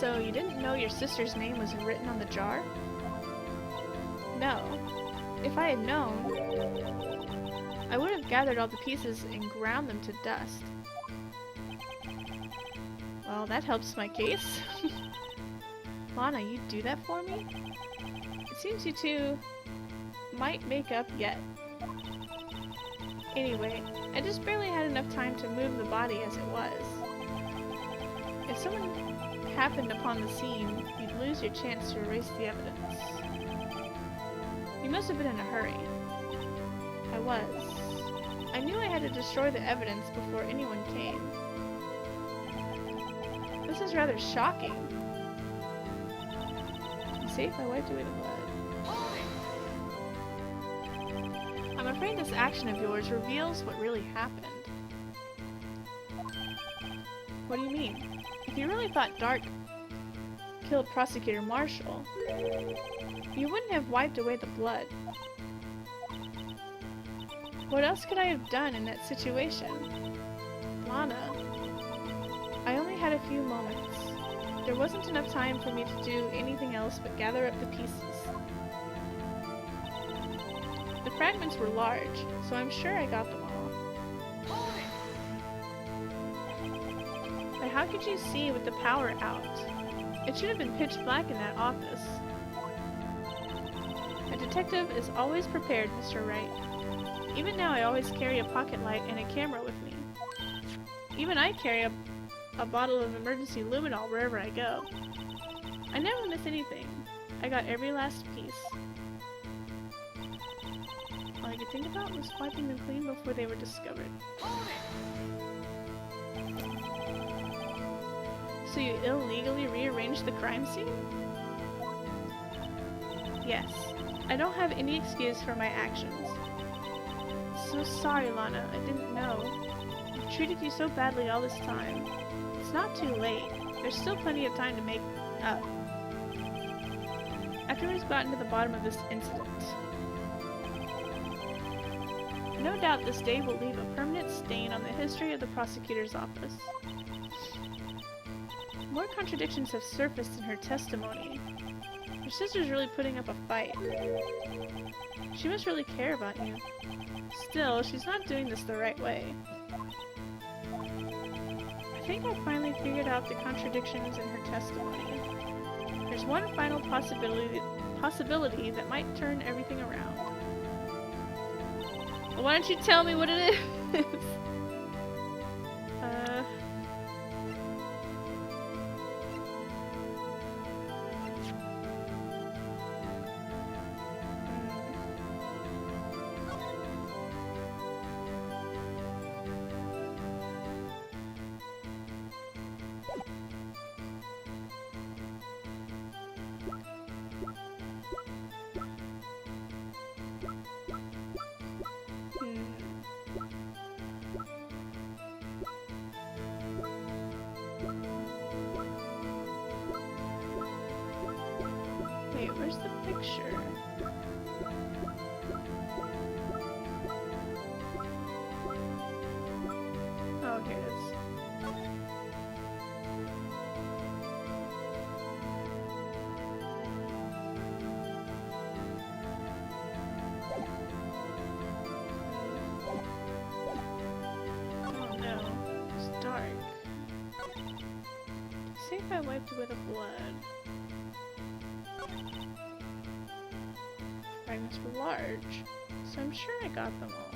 So you didn't know your sister's name was written on the jar? No. If I had known, I would have gathered all the pieces and ground them to dust. Well, that helps my case. Lana, you'd do that for me? It seems you two might make up yet. Anyway, I just barely had enough time to move the body as it was. If someone happened upon the scene, you'd lose your chance to erase the evidence. You must have been in a hurry. I was. I knew I had to destroy the evidence before anyone came. This is rather shocking. You safe? I wiped away the blood. I'm afraid this action of yours reveals what really happened. What do you mean? If you really thought Dark killed Prosecutor Marshall, you wouldn't have wiped away the blood. What else could I have done in that situation? Lana, I only had a few moments. There wasn't enough time for me to do anything else but gather up the pieces. The fragments were large, so I'm sure I got them all. But how could you see with the power out? It should have been pitch black in that office. A detective is always prepared, Mr. Wright. Even now I always carry a pocket light and a camera with me. Even I carry a bottle of emergency luminol wherever I go. I never miss anything. I got every last piece. All I could think about was wiping them clean before they were discovered. So you illegally rearranged the crime scene? Yes. I don't have any excuse for my actions. So sorry, Lana. I didn't know. I've treated you so badly all this time. It's not too late. There's still plenty of time to make up. After we've gotten to the bottom of this incident. No doubt this day will leave a permanent stain on the history of the prosecutor's office. More contradictions have surfaced in her testimony. Your sister's really putting up a fight. She must really care about you. Still, she's not doing this the right way. I think I finally figured out the contradictions in her testimony. There's one final possibility that might turn everything around. Well, why don't you tell me what it is? Wait, where's the picture? Oh, here it is. Oh no, it's dark. See if I wiped away the blood. Fragments were large, so I'm sure I got them all.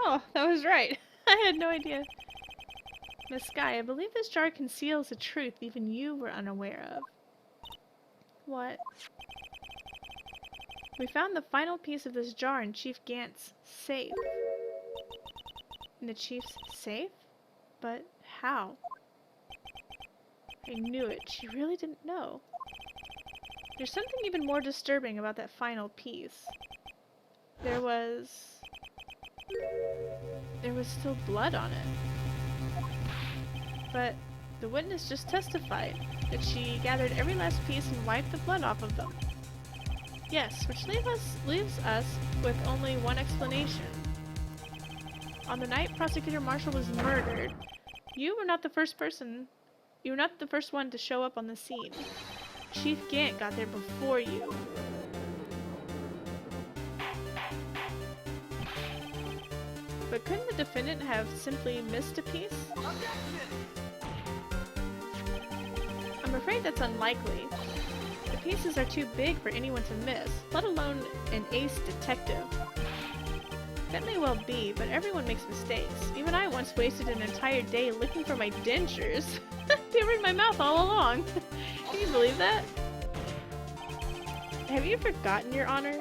Oh, that was right. I had no idea. Miss Sky, I believe this jar conceals a truth even you were unaware of. What? We found the final piece of this jar in Chief Gant's safe. In the Chief's safe? But how? I knew it. She really didn't know. There's something even more disturbing about that final piece. There was still blood on it. But the witness just testified that she gathered every last piece and wiped the blood off of them. Yes, which leaves us with only one explanation. On the night Prosecutor Marshall was murdered, you were not the first one to show up on the scene. Chief Gant got there before you. But couldn't the defendant have simply missed a piece? I'm afraid that's unlikely. The pieces are too big for anyone to miss, let alone an ace detective. That may well be, but everyone makes mistakes. Even I once wasted an entire day looking for my dentures. They were in my mouth all along. Can you believe that? Have you forgotten, Your Honor?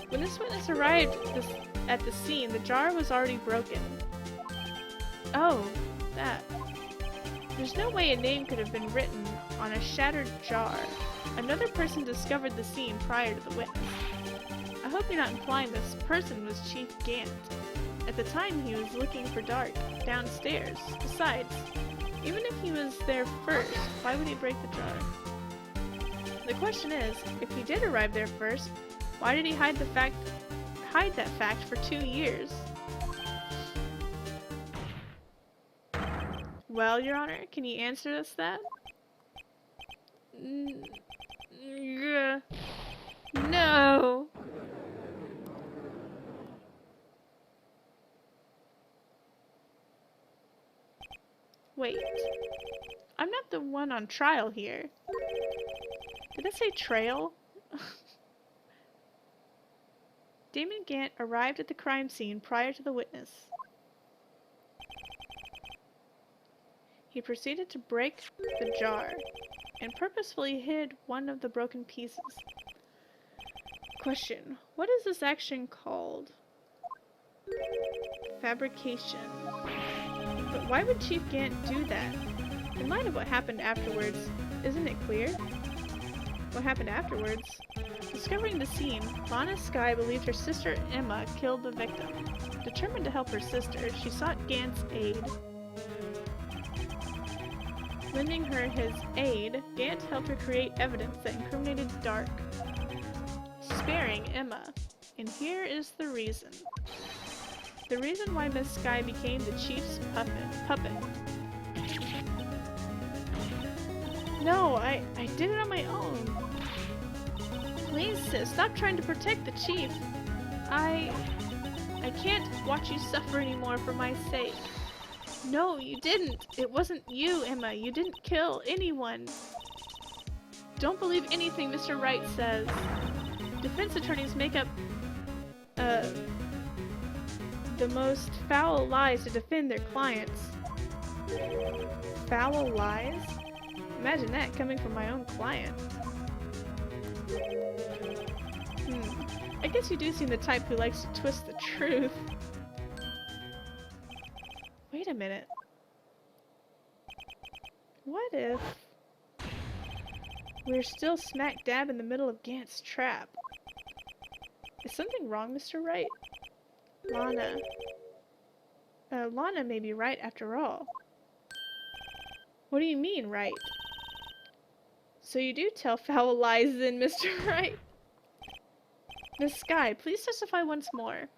When this witness arrived at the scene, the jar was already broken. Oh, that. There's no way a name could have been written on a shattered jar. Another person discovered the scene prior to the witness. I hope you're not implying this person was Chief Gant. At the time, he was looking for Dark, downstairs. Besides, even if he was there first, why would he break the jar? The question is, if he did arrive there first, why did he hide that fact for 2 years? Well, Your Honor, can you answer us that? No! Wait. I'm not the one on trial here. Did it say trail? Damon Gant arrived at the crime scene prior to the witness. He proceeded to break the jar and purposefully hid one of the broken pieces. Question: what is this action called? Fabrication. But why would Chief Gant do that? In light of what happened afterwards, isn't it clear? What happened afterwards? Discovering the scene, Lana Skye believed her sister Emma killed the victim. Determined to help her sister, she sought Gant's aid. Lending her his aid, Gant helped her create evidence that incriminated Dark, sparing Emma. And here is the reason. The reason why Miss Skye became the chief's puppet. No, I did it on my own. Please, sis, stop trying to protect the chief. I can't watch you suffer anymore for my sake. No, you didn't. It wasn't you, Emma. You didn't kill anyone. Don't believe anything Mr. Wright says. Defense attorneys make up the most foul lies to defend their clients. Foul lies? Imagine that coming from my own client. I guess you do seem the type who likes to twist the truth. Wait a minute. What if we're still smack dab in the middle of Gant's trap? Is something wrong, Mr. Wright? Lana may be right after all. What do you mean, right? So you do tell foul lies then, Mr. Wright? Miss Skye, please testify once more.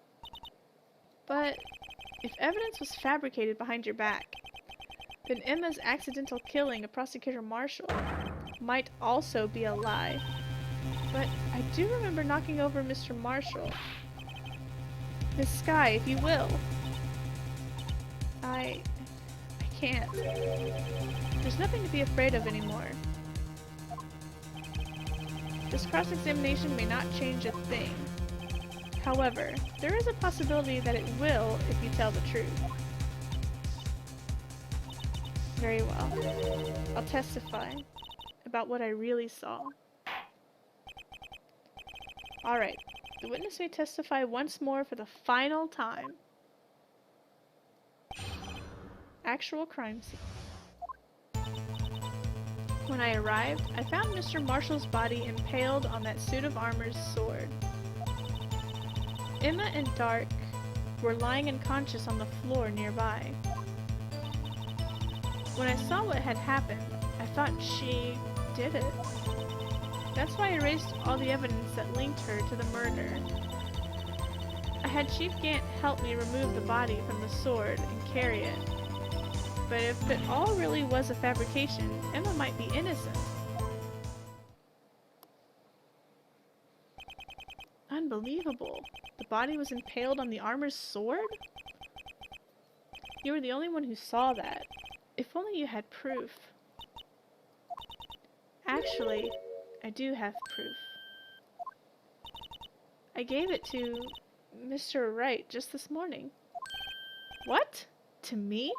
But if evidence was fabricated behind your back, then Emma's accidental killing of Prosecutor Marshall might also be a lie. But I do remember knocking over Mr. Marshall. Miss Skye, if you will. I can't. There's nothing to be afraid of anymore. This cross-examination may not change a thing. However, there is a possibility that it will if you tell the truth. Very well. I'll testify about what I really saw. Alright, the witness may testify once more for the final time. Actual crime scene. When I arrived, I found Mr. Marshall's body impaled on that suit of armor's sword. Emma and Dark were lying unconscious on the floor nearby. When I saw what had happened, I thought she did it. That's why I erased all the evidence that linked her to the murder. I had Chief Gant help me remove the body from the sword and carry it. But if it all really was a fabrication, Emma might be innocent. Unbelievable. The body was impaled on the armor's sword? You were the only one who saw that. If only you had proof. Actually, I do have proof. I gave it to Mr. Wright just this morning. What? To me?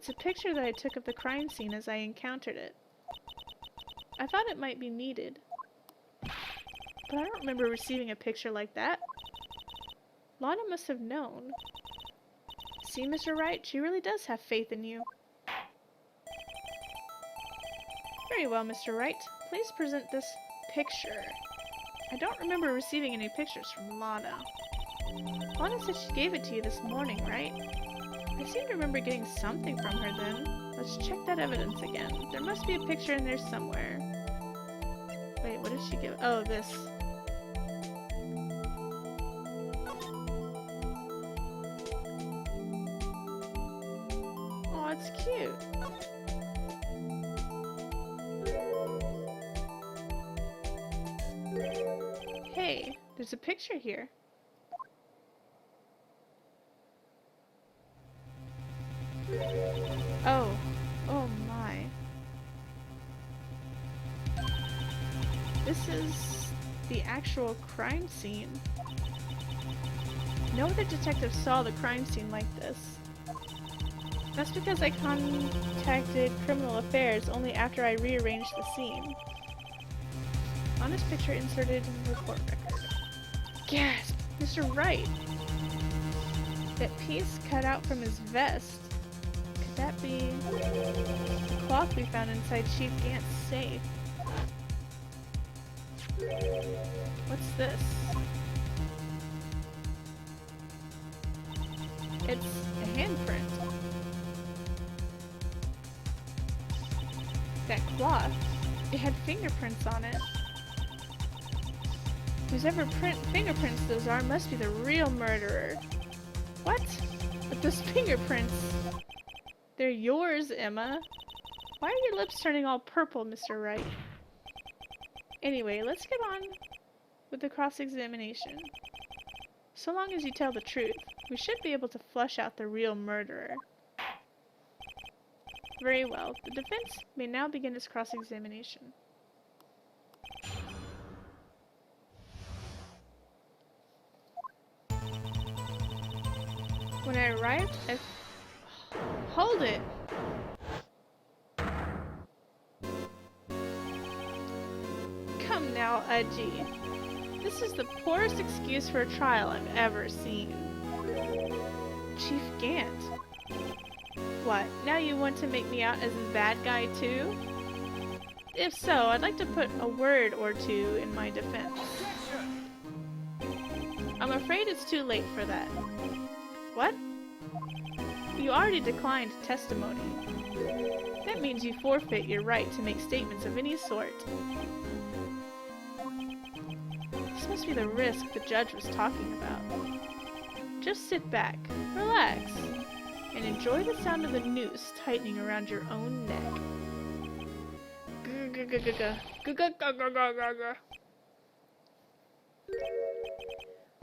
It's a picture that I took of the crime scene as I encountered it. I thought it might be needed. But I don't remember receiving a picture like that. Lana must have known. See, Mr. Wright, she really does have faith in you. Very well, Mr. Wright. Please present this picture. I don't remember receiving any pictures from Lana. Lana said she gave it to you this morning, right? I seem to remember getting something from her then. Let's check that evidence again. There must be a picture in there somewhere. Wait, what did she give? Oh, this. Oh, it's cute. Hey, there's a picture here. Oh my. This is the actual crime scene. No other detective saw the crime scene like this. That's because I contacted Criminal Affairs only after I rearranged the scene. Honest picture inserted in the report record. Gasp! Mr. Wright! That piece cut out from his vest. Could that be the cloth we found inside Chief Gant's safe? What's this? It's a handprint. That cloth, it had fingerprints on it. Whoever fingerprints those are must be the real murderer. What? But those fingerprints... They're yours, Emma. Why are your lips turning all purple, Mr. Wright? Anyway, let's get on with the cross-examination. So long as you tell the truth, we should be able to flush out the real murderer. Very well. The defense may now begin its cross-examination. When I arrived, Hold it! Come now, Udgy. This is the poorest excuse for a trial I've ever seen. Chief Gant. What, now you want to make me out as the bad guy too? If so, I'd like to put a word or two in my defense. I'm afraid it's too late for that. What? You already declined testimony. That means you forfeit your right to make statements of any sort. This must be the risk the judge was talking about. Just sit back, relax, and enjoy the sound of the noose tightening around your own neck.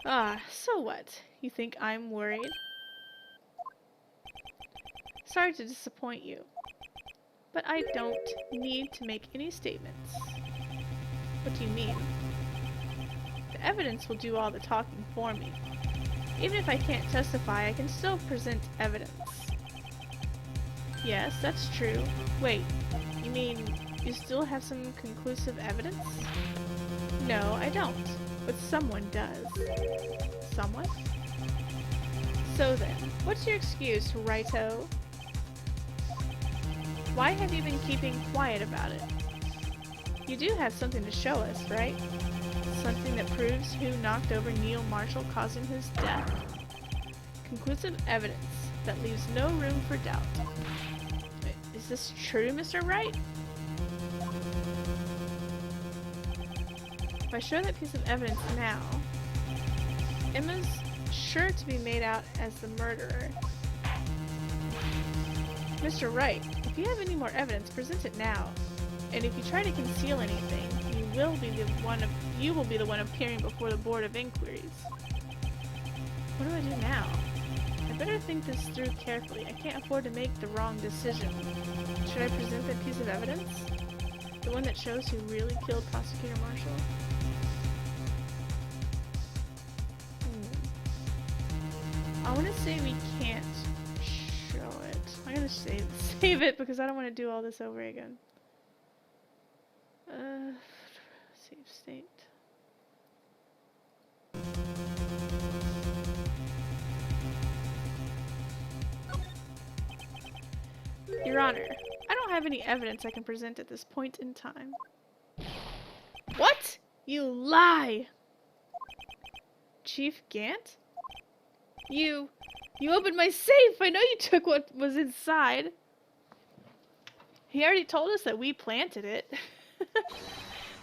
Ah, so what? You think I'm worried? Sorry to disappoint you, but I don't need to make any statements. What do you mean? The evidence will do all the talking for me. Even if I can't testify, I can still present evidence. Yes, that's true. Wait, you mean you still have some conclusive evidence? No, I don't, but someone does. Someone? So then, what's your excuse, Righto? Why have you been keeping quiet about it? You do have something to show us, right? Something that proves who knocked over Neil Marshall, causing his death. Conclusive evidence that leaves no room for doubt. Is this true, Mr. Wright? If I show that piece of evidence now, Emma's sure to be made out as the murderer. Mr. Wright, if you have any more evidence, present it now. And if you try to conceal anything, you will be the one appearing before the Board of Inquiries. What do I do now? I better think this through carefully. I can't afford to make the wrong decision. Should I present that piece of evidence? The one that shows who really killed Prosecutor Marshall? I want to say we can't show it. I'm going to save it because I don't want to do all this over again. Save state. Your Honor, I don't have any evidence I can present at this point in time. What? You lie! Chief Gant? You opened my safe! I know you took what was inside. He already told us that we planted it.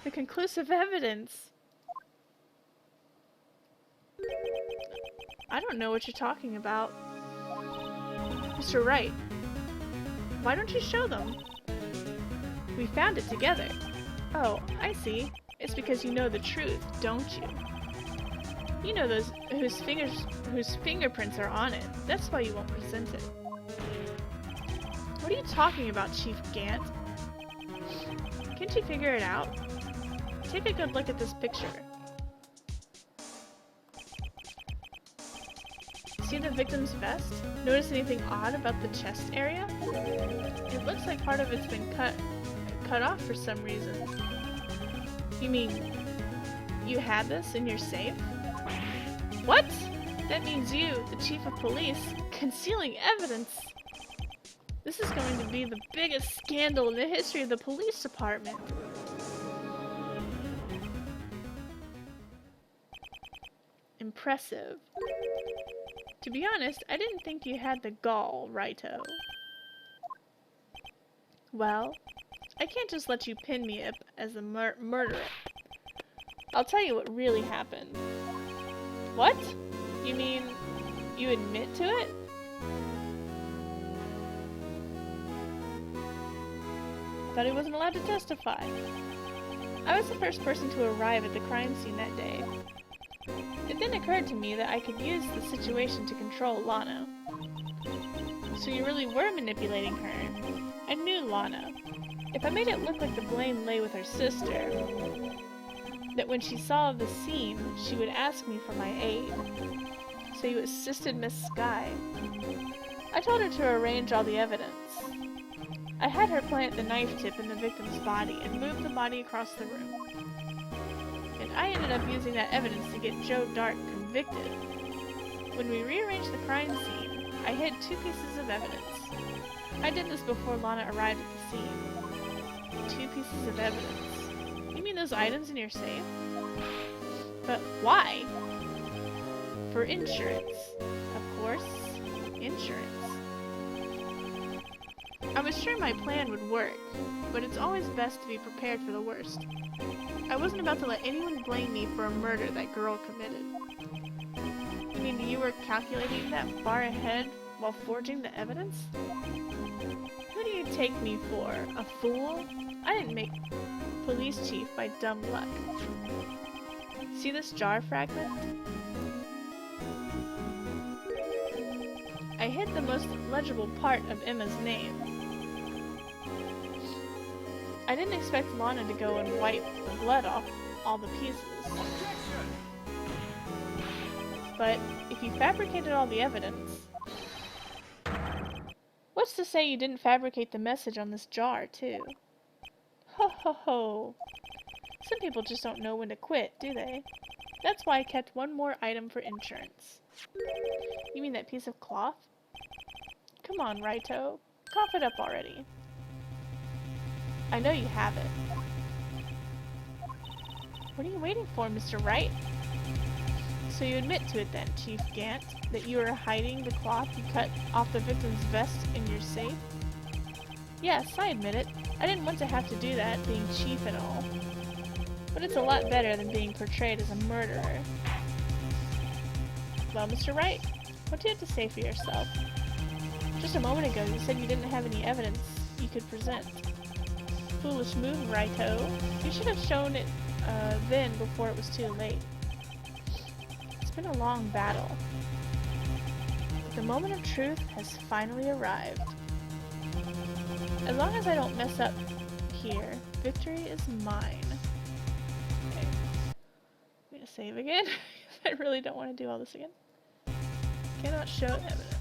The conclusive evidence. I don't know what you're talking about. Mr. Wright, why don't you show them? We found it together. Oh, I see. It's because you know the truth, don't you? You know those whose fingerprints are on it. That's why you won't present it. What are you talking about, Chief Gant? Can't you figure it out? Take a good look at this picture. See the victim's vest? Notice anything odd about the chest area? It looks like part of it's been cut off for some reason. You mean you had this in your safe? What? That means you, the chief of police, concealing evidence. This is going to be the biggest scandal in the history of the police department. Impressive. To be honest, I didn't think you had the gall, Righto. Well, I can't just let you pin me up as the murderer. I'll tell you what really happened. What? You mean you admit to it? I thought he wasn't allowed to testify. I was the first person to arrive at the crime scene that day. It then occurred to me that I could use the situation to control Lana. So you really were manipulating her. I knew Lana. If I made it look like the blame lay with her sister, that when she saw the scene, she would ask me for my aid. So you assisted Miss Sky. I told her to arrange all the evidence. I had her plant the knife tip in the victim's body and move the body across the room. And I ended up using that evidence to get Joe Dark convicted. When we rearranged the crime scene, I hid 2 pieces of evidence. I did this before Lana arrived at the scene. 2 pieces of evidence. You mean those items in your safe? But why? For insurance. Of course, insurance. I was sure my plan would work, but it's always best to be prepared for the worst. I wasn't about to let anyone blame me for a murder that girl committed. You mean you were calculating that far ahead while forging the evidence? Who do you take me for? A fool? I didn't make police chief by dumb luck. See this jar fragment? I hid the most legible part of Emma's name. I didn't expect Lana to go and wipe the blood off all the pieces. But if you fabricated all the evidence, what's to say you didn't fabricate the message on this jar, too? Ho ho ho. Some people just don't know when to quit, do they? That's why I kept one more item for insurance. You mean that piece of cloth? Come on, Righto. Cough it up already. I know you have it. What are you waiting for, Mr. Wright? So you admit to it then, Chief Gant, that you were hiding the cloth you cut off the victim's vest in your safe? Yes, I admit it. I didn't want to have to do that, being chief and all. But it's a lot better than being portrayed as a murderer. Well, Mr. Wright, what do you have to say for yourself? Just a moment ago, you said you didn't have any evidence you could present. Foolish move, Righto. You should have shown it then before it was too late. It's been a long battle. The moment of truth has finally arrived. As long as I don't mess up here, victory is mine. Okay. I'm gonna save again. I really don't want to do all this again. Cannot show evidence.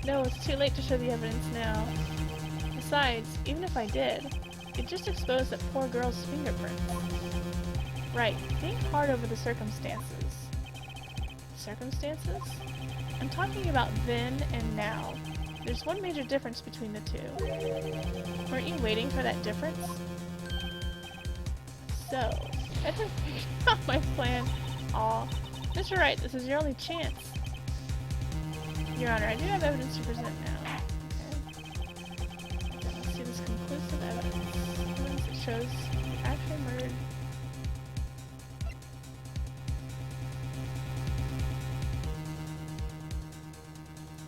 No, it's too late to show the evidence now. Besides, even if I did, it just exposed that poor girl's fingerprints. Right, think hard over the circumstances. Circumstances? I'm talking about then and now. There's one major difference between the two. Weren't you waiting for that difference? So, I didn't figure out my plan. Aw. Mr. Wright, this is your only chance. Your Honor, I do have evidence to present now. Okay. Let's see this conclusive evidence. Evidence that shows you actually murdered.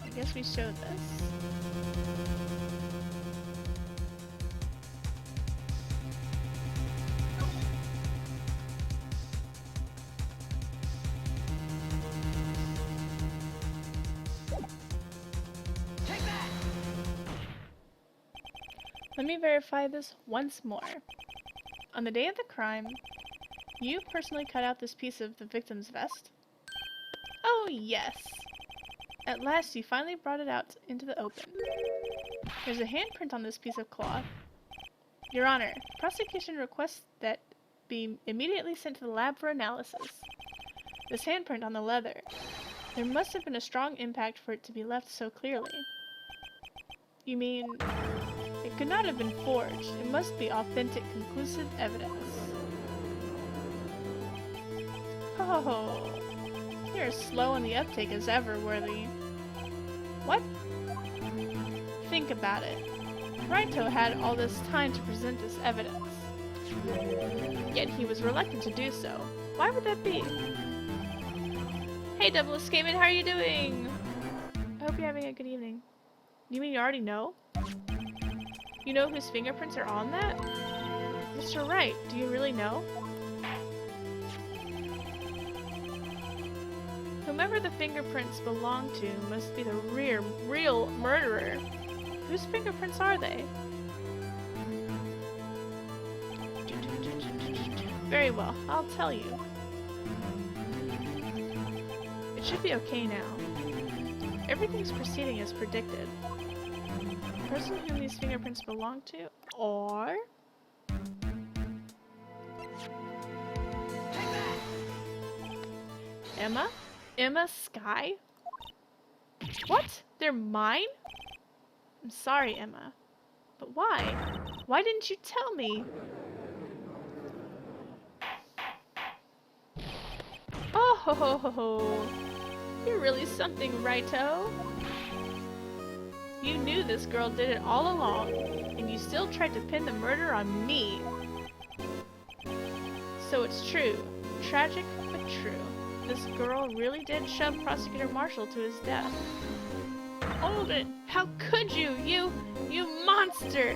I guess we showed this. Let me verify this once more. On the day of the crime, you personally cut out this piece of the victim's vest? Oh, yes. At last, you finally brought it out into the open. There's a handprint on this piece of cloth. Your Honor, prosecution requests that be immediately sent to the lab for analysis. This handprint on the leather. There must have been a strong impact for it to be left so clearly. You mean... it could not have been forged. It must be authentic, conclusive evidence. Oh, you're as slow on the uptake as ever, Worthy. What? Think about it. Righto had all this time to present this evidence. Yet he was reluctant to do so. Why would that be? Hey, Double Escapement, how are you doing? I hope you're having a good evening. You mean you already know? You know whose fingerprints are on that? Mr. Wright, do you really know? Whomever the fingerprints belong to must be the real murderer. Whose fingerprints are they? Very well, I'll tell you. It should be okay now. Everything's proceeding as predicted. The person whom these fingerprints belong to, or... Emma? Emma Skye? What? They're mine? I'm sorry, Emma. But why? Why didn't you tell me? Oh ho ho ho ho. You're really something, Righto. You knew this girl did it all along, and you still tried to pin the murder on me. So it's true. Tragic, but true. This girl really did shove Prosecutor Marshall to his death. Hold it! How could you? You monster!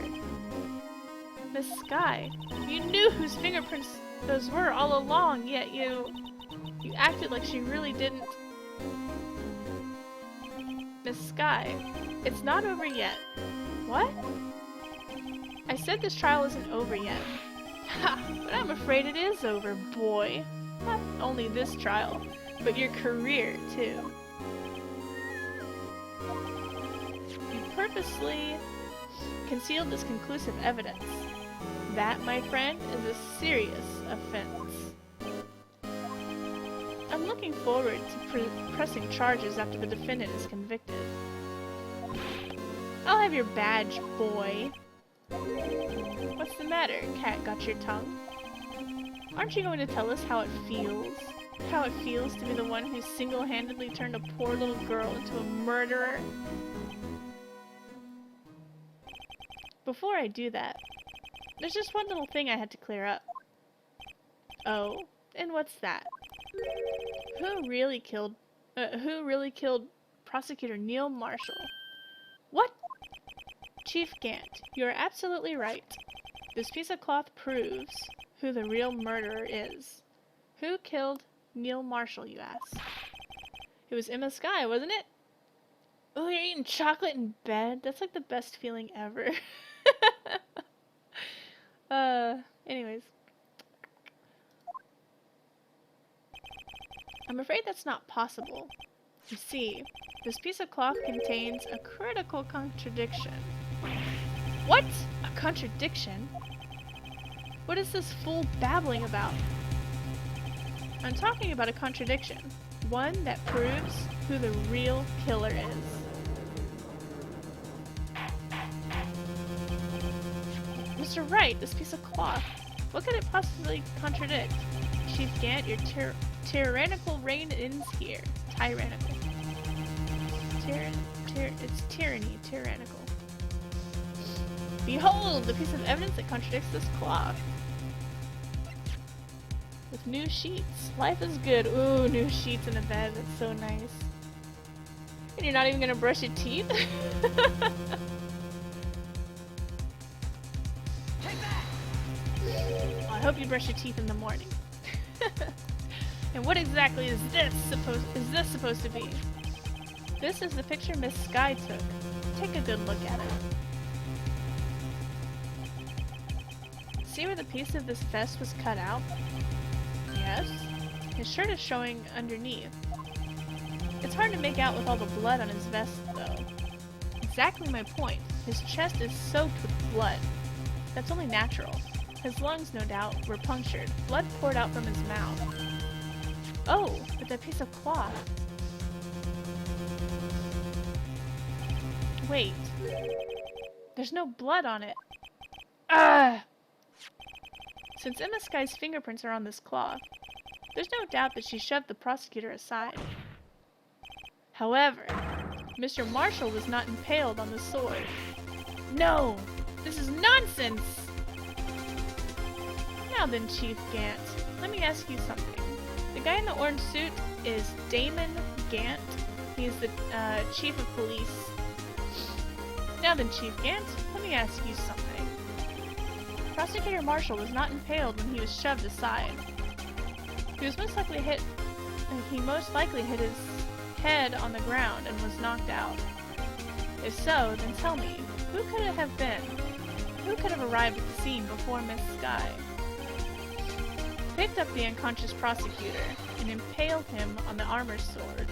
Miss Skye, you knew whose fingerprints those were all along, yet you acted like she really didn't. Miss Skye, it's not over yet. What? I said this trial isn't over yet. Ha! But I'm afraid it is over, boy. Not only this trial, but your career, too. You purposely concealed this conclusive evidence. That, my friend, is a serious offense. I'm looking forward to pressing charges after the defendant is convicted. I'll have your badge, boy. What's the matter? Cat got your tongue? Aren't you going to tell us how it feels? How it feels to be the one who single-handedly turned a poor little girl into a murderer? Before I do that, there's just one little thing I had to clear up. Oh, and what's that? Who really killed Prosecutor Neil Marshall? What? Chief Gant, you are absolutely right. This piece of cloth proves who the real murderer is. Who killed Neil Marshall, you ask? It was Emma Skye, wasn't it? Oh, you're eating chocolate in bed? That's like the best feeling ever. Anyways. I'm afraid that's not possible. You see, this piece of cloth contains a critical contradiction. What? A contradiction? What is this fool babbling about? I'm talking about a contradiction. One that proves who the real killer is. Mr. Wright, this piece of cloth. What could it possibly contradict? Chief Gant, your tyrannical reign ends here. Tyrannical. It's tyranny. Tyrannical. Behold, the piece of evidence that contradicts this cloth. With new sheets. Life is good. Ooh, new sheets in a bed. That's so nice. And you're not even gonna brush your teeth? Well, I hope you brush your teeth in the morning. And what exactly is this supposed to be? This is the picture Miss Skye took. Take a good look at it. See where the piece of this vest was cut out? Yes. His shirt is showing underneath. It's hard to make out with all the blood on his vest, though. Exactly my point. His chest is soaked with blood. That's only natural. His lungs, no doubt, were punctured. Blood poured out from his mouth. Oh, but that piece of cloth. Wait. There's no blood on it. Ah! Since Emma Skye's fingerprints are on this cloth, there's no doubt that she shoved the prosecutor aside. However, Mr. Marshall was not impaled on the sword. No! This is nonsense! Now then, Chief Gant, let me ask you something. The guy in the orange suit is Damon Gant. He's the chief of police. Now then, Chief Gant, let me ask you something. Prosecutor Marshall was not impaled when he was shoved aside. He most likely hit his head on the ground and was knocked out. If so, then tell me, who could it have been? Who could have arrived at the scene before Miss Skye? Picked up the unconscious prosecutor and impaled him on the armor sword.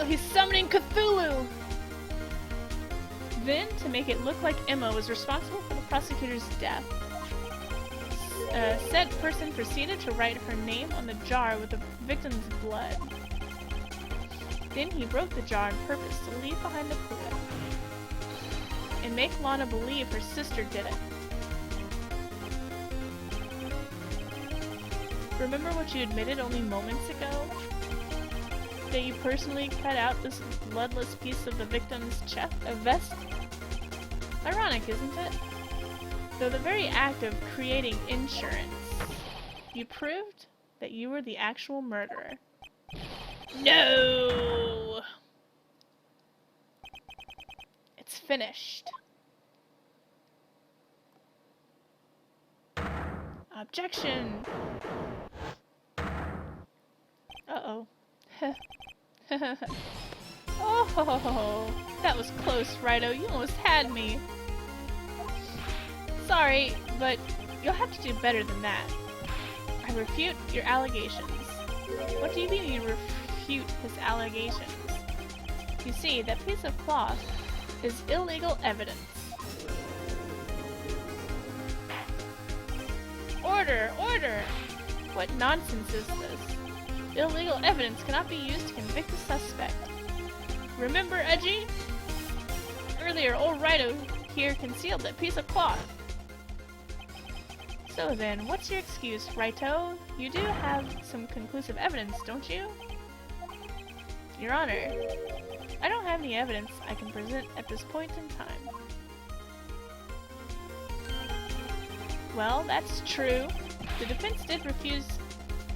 He's summoning Cthulhu! Then, to make it look like Emma was responsible for the prosecutor's death, said person proceeded to write her name on the jar with the victim's blood. Then he broke the jar on purpose to leave behind the clue and make Lana believe her sister did it. Remember what you admitted only moments ago? That you personally cut out this bloodless piece of the victim's vest? Ironic, isn't it? Though the very act of creating insurance, you proved that you were the actual murderer. No! It's finished. Objection! Uh-oh. Oh, that was close, Righto. You almost had me. Sorry, but you'll have to do better than that. I refute your allegations. What do you mean you refute his allegations? You see, that piece of cloth is illegal evidence. Order! Order! What nonsense is this? Illegal evidence cannot be used to convict a suspect. Remember, Edgy? Earlier, old Righto here concealed that piece of cloth. So then, what's your excuse, Righto? You do have some conclusive evidence, don't you? Your Honor, I don't have any evidence I can present at this point in time. Well, that's true. The defense did refuse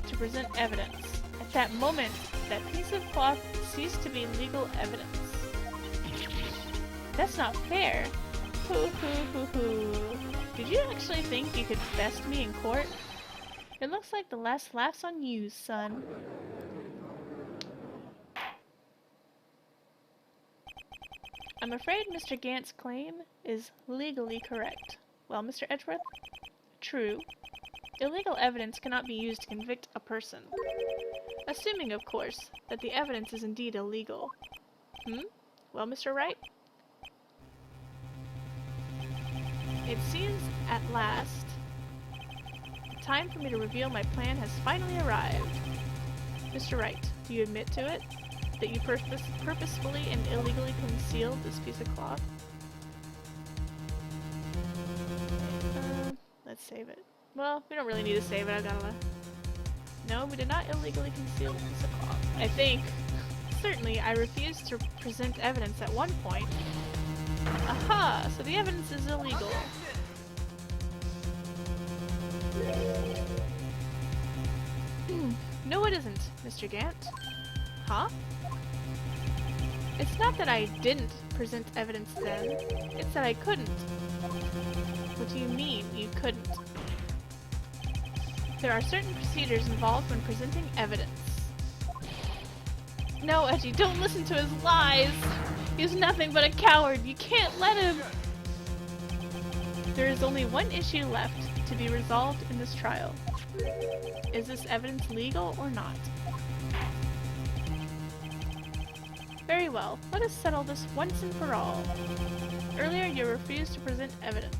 to present evidence. At that moment, that piece of cloth ceased to be legal evidence. That's not fair. Hoo hoo hoo hoo. Did you actually think you could best me in court? It looks like the last laugh's on you, son. I'm afraid Mr. Gant's claim is legally correct. Well, Mr. Edgeworth? True. Illegal evidence cannot be used to convict a person. Assuming, of course, that the evidence is indeed illegal. Well, Mr. Wright? It seems at last the time for me to reveal my plan has finally arrived. Mr. Wright, do you admit to it? That you purposefully and illegally concealed this piece of cloth? Let's save it. Well, we don't really need to save it, I gotta... No, we did not illegally conceal the piece of cloth. I think. Certainly, I refused to present evidence at one point. Aha! So the evidence is illegal. No, it isn't, Mr. Gant. Huh? It's not that I didn't present evidence then, it's that I couldn't. What do you mean, you couldn't? There are certain procedures involved when presenting evidence. No, Edgy, don't listen to his lies! He's nothing but a coward, you can't let him! There is only one issue left to be resolved in this trial. Is this evidence legal or not? Very well, let us settle this once and for all. Earlier you refused to present evidence.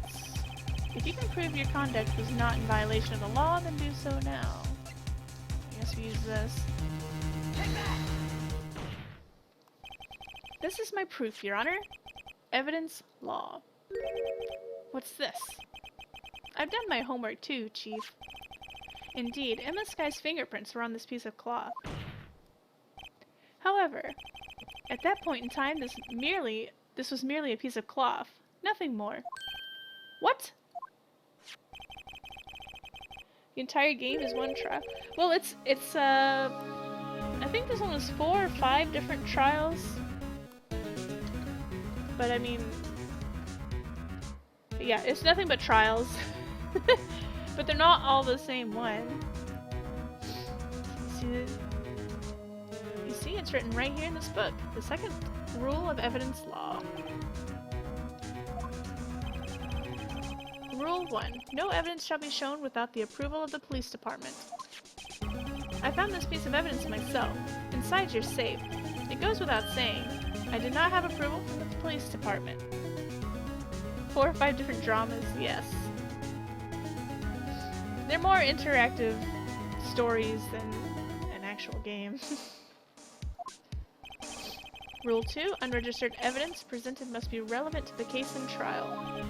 If you can prove your conduct was not in violation of the law, then do so now. I guess we use this. This is my proof, Your Honor. Evidence law. What's this? I've done my homework too, Chief. Indeed, Emma Sky's fingerprints were on this piece of cloth. However, at that point in time, this was merely a piece of cloth. Nothing more. What? The entire game is one trial. Well, it's I think this one was 4 or 5 different trials. But I mean, yeah, it's nothing but trials. But they're not all the same one. You see, it's written right here in this book. The second rule of evidence law. Rule 1. No evidence shall be shown without the approval of the police department. I found this piece of evidence myself, inside your safe. It goes without saying, I did not have approval from the police department. 4 or 5 different dramas, yes. They're more interactive stories than an actual game. Rule 2. Unregistered evidence presented must be relevant to the case and trial.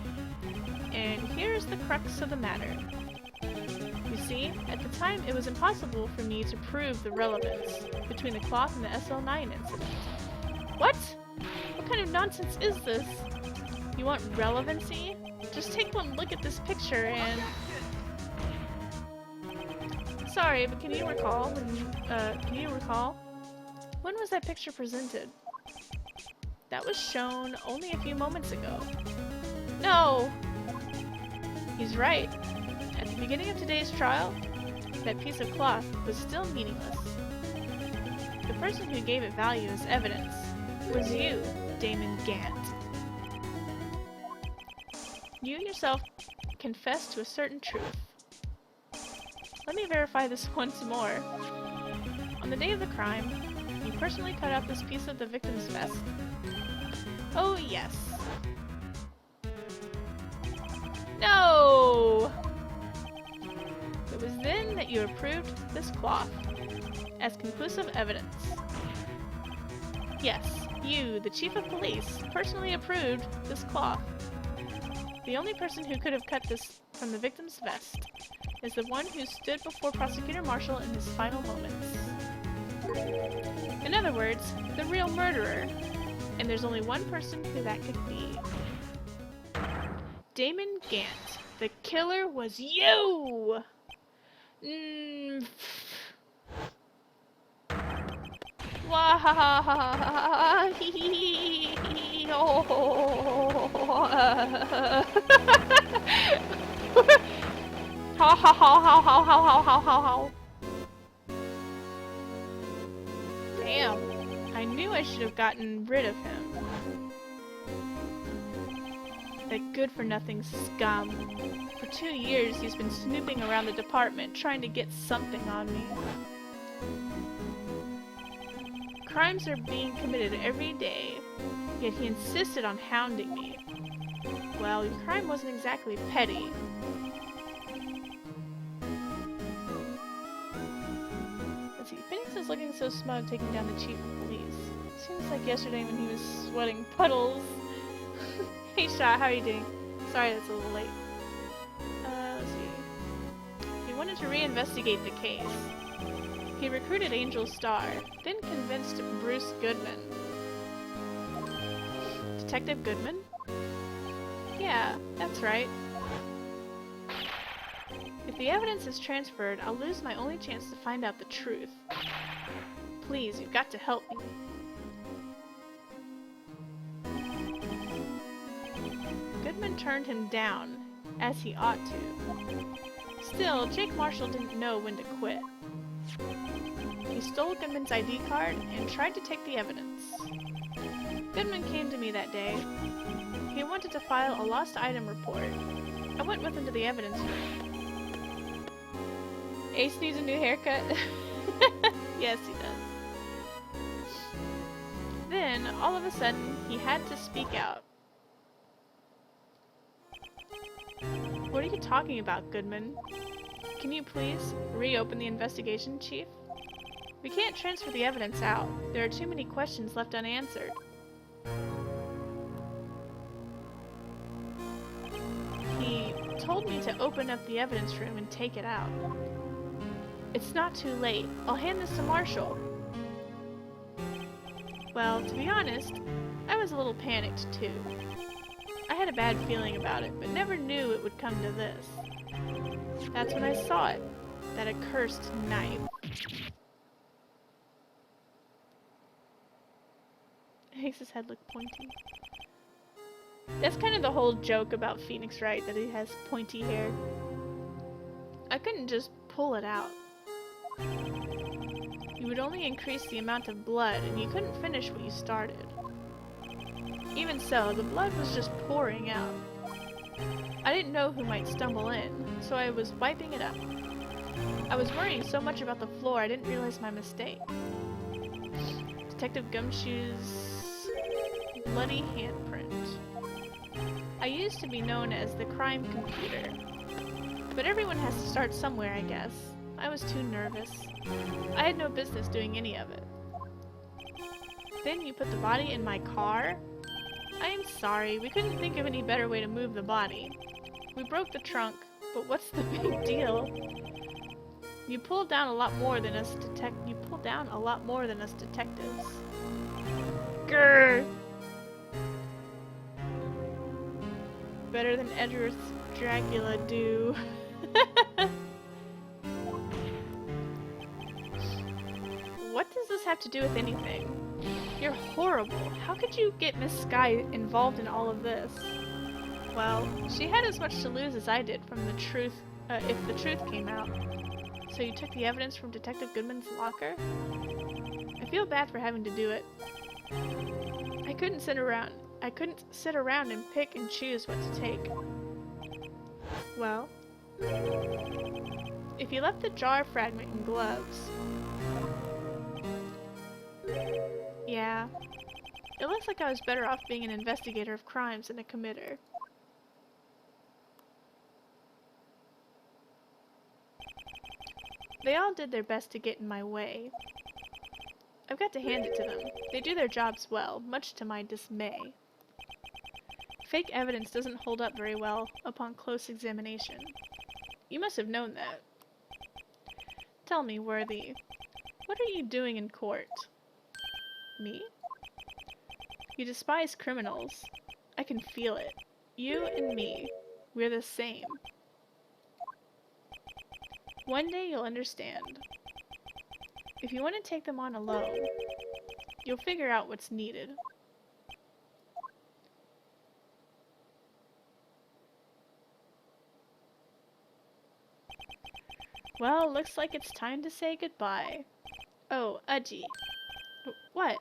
And here's the crux of the matter. You see, at the time it was impossible for me to prove the relevance between the cloth and the SL9 incident. What? What kind of nonsense is this? You want relevancy? Just take one look at this picture and... Sorry, but can you recall when was that picture presented? That was shown only a few moments ago. No! He's right. At the beginning of today's trial, that piece of cloth was still meaningless. The person who gave it value as evidence was you, Damon Gant. You yourself confessed to a certain truth. Let me verify this once more. On the day of the crime, you personally cut out this piece of the victim's vest. Oh yes. No! It was then that you approved this cloth as conclusive evidence. Yes, you, the chief of police, personally approved this cloth. The only person who could have cut this from the victim's vest is the one who stood before Prosecutor Marshall in his final moments. In other words, the real murderer. And there's only one person who that could be. Damon Gant, The killer was you! Mm. Wah ha ha ha ha ha ha ha. Damn. I knew I should have gotten rid of him. That good-for-nothing scum. For 2 years, he's been snooping around the department, trying to get something on me. Crimes are being committed every day, yet he insisted on hounding me. Well, your crime wasn't exactly petty. Let's see, Phoenix is looking so smug taking down the chief of police. Seems like yesterday when he was sweating puddles. Hey Shah, how are you doing? Sorry that's a little late. Let's see. He wanted to reinvestigate the case. He recruited Angel Star, then convinced Bruce Goodman. Detective Goodman? Yeah, that's right. If the evidence is transferred, I'll lose my only chance to find out the truth. Please, you've got to help me. Goodman turned him down, as he ought to. Still, Jake Marshall didn't know when to quit. He stole Goodman's ID card and tried to take the evidence. Goodman came to me that day. He wanted to file a lost item report. I went with him to the evidence room. Ace needs a new haircut? Yes, he does. Then, all of a sudden, he had to speak out. What are you talking about, Goodman? Can you please reopen the investigation, Chief? We can't transfer the evidence out. There are too many questions left unanswered. He told me to open up the evidence room and take it out. It's not too late. I'll hand this to Marshall. Well, to be honest, I was a little panicked too. I had a bad feeling about it, but never knew it would come to this. That's when I saw it. That accursed knife. It makes his head look pointy. That's kind of the whole joke about Phoenix Wright, that he has pointy hair. I couldn't just pull it out. You would only increase the amount of blood, and you couldn't finish what you started. Even so, the blood was just pouring out. I didn't know who might stumble in, so I was wiping it up. I was worrying so much about the floor I didn't realize my mistake. Detective Gumshoe's bloody handprint. I used to be known as the crime computer. But everyone has to start somewhere, I guess. I was too nervous. I had no business doing any of it. Then you put the body in my car? I am sorry, we couldn't think of any better way to move the body. We broke the trunk, but what's the big deal? You pulled down a lot more than us detectives. Grrr! Better than Edgeworth's Dracula do. What does this have to do with anything? You're horrible. How could you get Miss Sky involved in all of this? Well, she had as much to lose as I did from the truth, if the truth came out. So you took the evidence from Detective Goodman's locker? I feel bad for having to do it. I couldn't sit around and pick and choose what to take. Well, if you left the jar fragment in gloves... Yeah. It looks like I was better off being an investigator of crimes than a committer. They all did their best to get in my way. I've got to hand it to them. They do their jobs well, much to my dismay. Fake evidence doesn't hold up very well upon close examination. You must have known that. Tell me, Worthy, what are you doing in court? Me? You despise criminals. I can feel it. You and me, we're the same. One day you'll understand. If you want to take them on alone, you'll figure out what's needed. Well, looks like it's time to say goodbye. Oh, Udgy. What?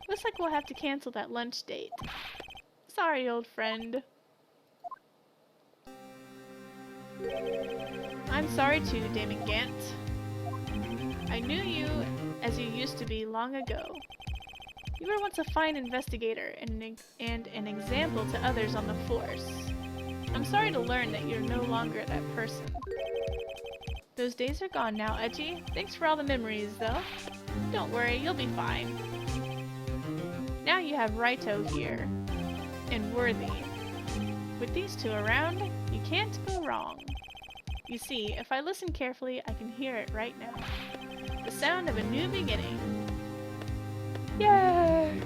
Looks like we'll have to cancel that lunch date. Sorry, old friend. I'm sorry too, Damon Gant. I knew you as you used to be long ago. You were once a fine investigator and an example to others on the force. I'm sorry to learn that you're no longer that person. Those days are gone now, Udgy. Thanks for all the memories, though. Don't worry, you'll be fine. Now you have Wrighto here. And Worthy. With these two around, you can't go wrong. You see, if I listen carefully, I can hear it right now. The sound of a new beginning. Yay!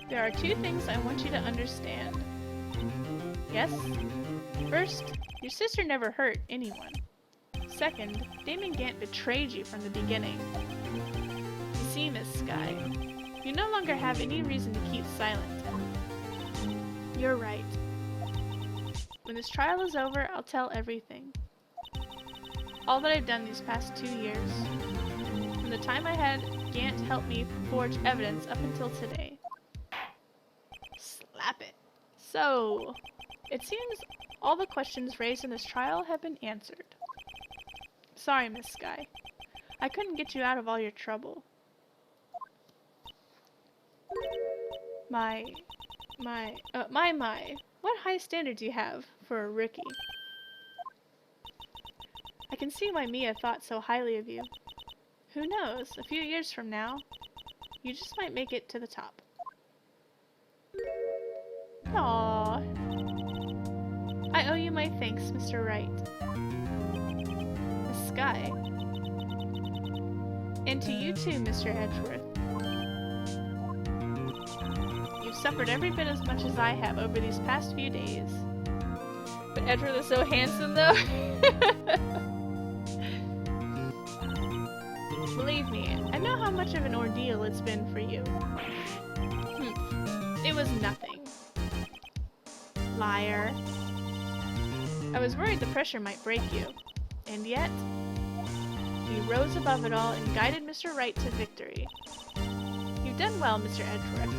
There are two things I want you to understand. Yes? First, your sister never hurt anyone. Second, Damon Gant betrayed you from the beginning. You see, Miss Sky, you no longer have any reason to keep silent. You're right. When this trial is over, I'll tell everything. All that I've done these past 2 years. From the time I had Gant help me forge evidence up until today. Slap it. So, it seems all the questions raised in this trial have been answered. Sorry, Miss Sky. I couldn't get you out of all your trouble. My. What high standards you have for a rookie. I can see why Mia thought so highly of you. Who knows, a few years from now, you just might make it to the top. Aww. I owe you my thanks, Mr. Wright. Miss Sky. And to you too, Mr. Edgeworth. You've suffered every bit as much as I have over these past few days. But Edgeworth is so handsome, though. Believe me, I know how much of an ordeal it's been for you. It was nothing. Liar. I was worried the pressure might break you. And yet, you rose above it all and guided Mr. Wright to victory. You've done well, Mr. Edgeworth.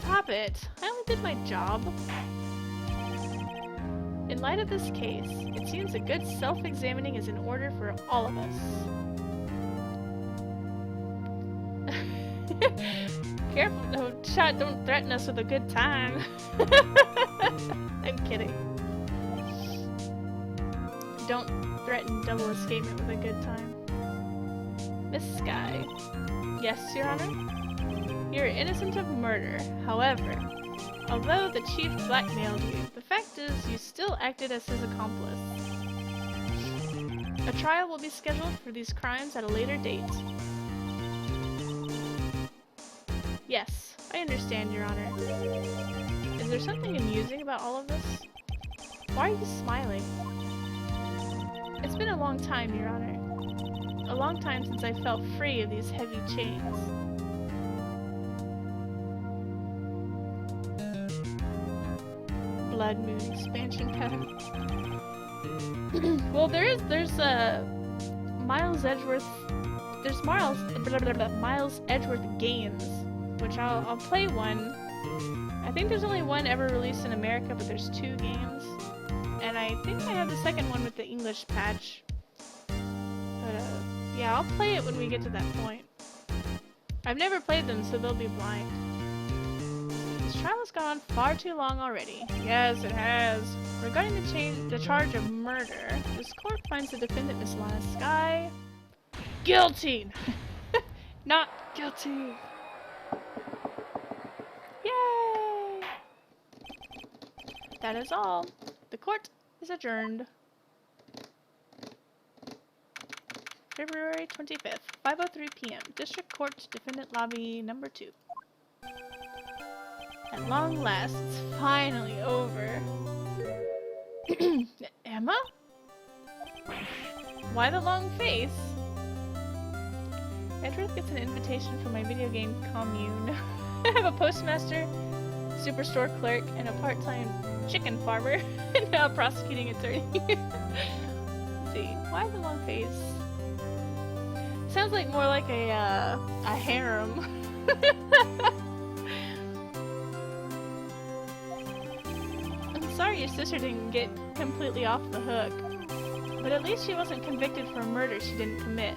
Stop it! I only did my job. In light of this case, it seems a good self-examining is in order for all of us. Careful, don't threaten us with a good time. I'm kidding. Don't threaten double escapement with a good time. Miss Sky. Yes, Your Honor? You're innocent of murder. However, although the chief blackmailed you, the fact is you still acted as his accomplice. A trial will be scheduled for these crimes at a later date. Yes, I understand, Your Honor. Is there something amusing about all of this? Why are you smiling? It's been a long time, Your Honor. A long time since I felt free of these heavy chains. Blood Moon expansion pack. Well, there's Miles Edgeworth. There's Miles Edgeworth games, which I'll play one. I think there's only one ever released in America, but there's 2 games, and I think I have the second one with the English patch. But yeah, I'll play it when we get to that point. I've never played them, so they'll be blind. This trial has gone on far too long already. Yes, it has. Regarding the charge of murder, this court finds the defendant, Miss Lana Sky, guilty! Not guilty! Yay! That is all. The court is adjourned. February 25th, 5:03 p.m. District Court, Defendant Lobby number 2. At long last, it's finally over. Emma? Why the long face? Edward gets an invitation from my video game commune. I have a postmaster, superstore clerk, and a part-time chicken farmer, and now a prosecuting attorney. Let's see, why the long face? Sounds like more like a harem. I'm sorry your sister didn't get completely off the hook, but at least she wasn't convicted for a murder she didn't commit.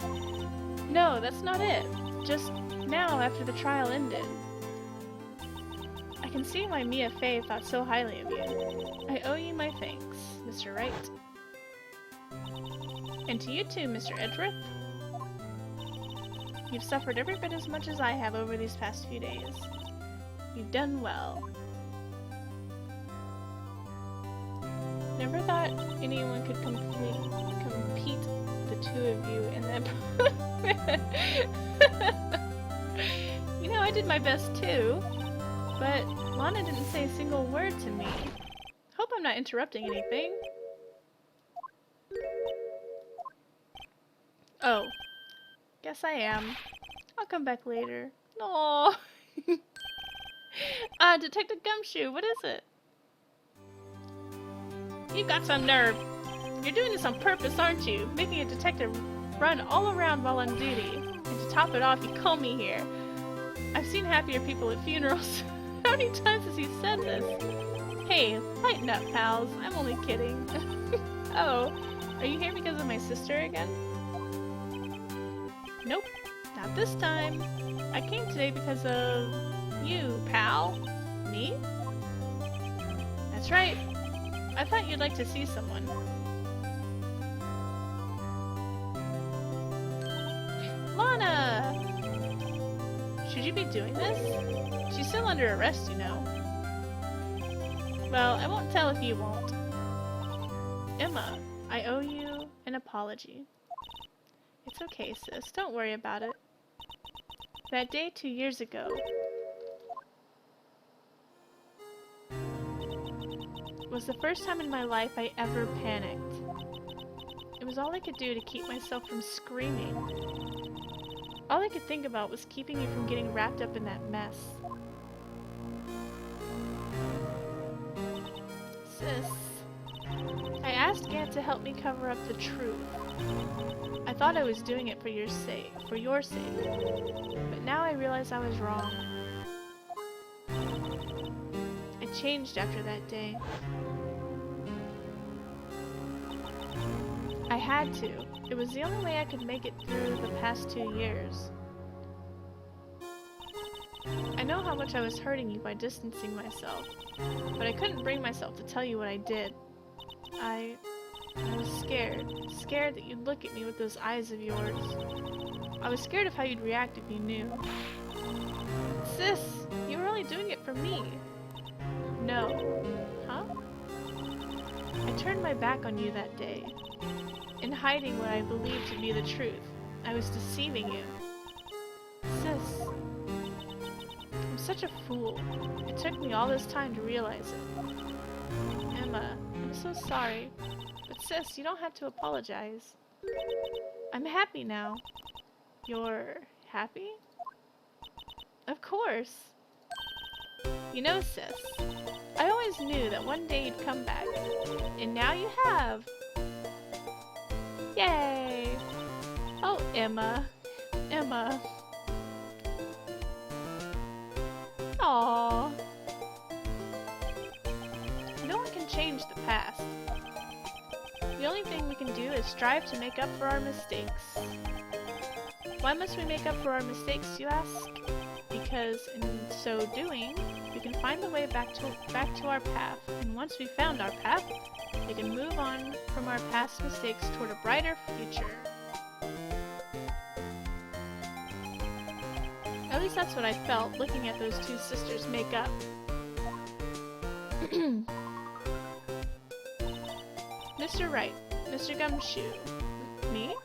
No, that's not it. Just now, after the trial ended. I can see why Mia Fey thought so highly of you. I owe you my thanks, Mr. Wright. And to you too, Mr. Edgeworth. You've suffered every bit as much as I have over these past few days. You've done well. Never thought anyone could compete the two of you in that. You know, I did my best too, but Lana didn't say a single word to me. Hope I'm not interrupting anything. Oh, guess I am. I'll come back later. No. Detective Gumshoe, what is it? You got some nerve. You're doing this on purpose, aren't you? Making a detective run all around while on duty. And to top it off, you call me here. I've seen happier people at funerals. How many times has he said this? Hey, lighten up, pals. I'm only kidding. Oh, are you here because of my sister again? Nope, not this time. I came today because of you, pal. Me? That's right. I thought you'd like to see someone. Lana! Should you be doing this? She's still under arrest, you know. Well, I won't tell if you won't. Emma, I owe you an apology. It's okay, sis. Don't worry about it. That day 2 years ago was the first time in my life I ever panicked. It was all I could do to keep myself from screaming. All I could think about was keeping you from getting wrapped up in that mess. Sis, I asked Gant to help me cover up the truth. I thought I was doing it for your sake, but now I realize I was wrong. I changed after that day. I had to. It was the only way I could make it through the past 2 years. I know how much I was hurting you by distancing myself, but I couldn't bring myself to tell you what I did. I was scared that you'd look at me with those eyes of yours. I was scared of how you'd react if you knew. Sis, you were only doing it for me. No. Huh? I turned my back on you that day. In hiding what I believed to be the truth, I was deceiving you. Sis, I'm such a fool. It took me all this time to realize it. Emma, I'm so sorry. But sis, you don't have to apologize. I'm happy now. You're happy? Of course. You know, sis, I always knew that one day you'd come back. And now you have. Yay! Oh, Emma. Emma. Aww. No one can change the past. The only thing we can do is strive to make up for our mistakes. Why must we make up for our mistakes, you ask? Because in so doing, we can find the way back to our path, and once we've found our path, we can move on from our past mistakes toward a brighter future. At least that's what I felt looking at those two sisters make up. Mr. Wright, Mr. Gumshoe, me?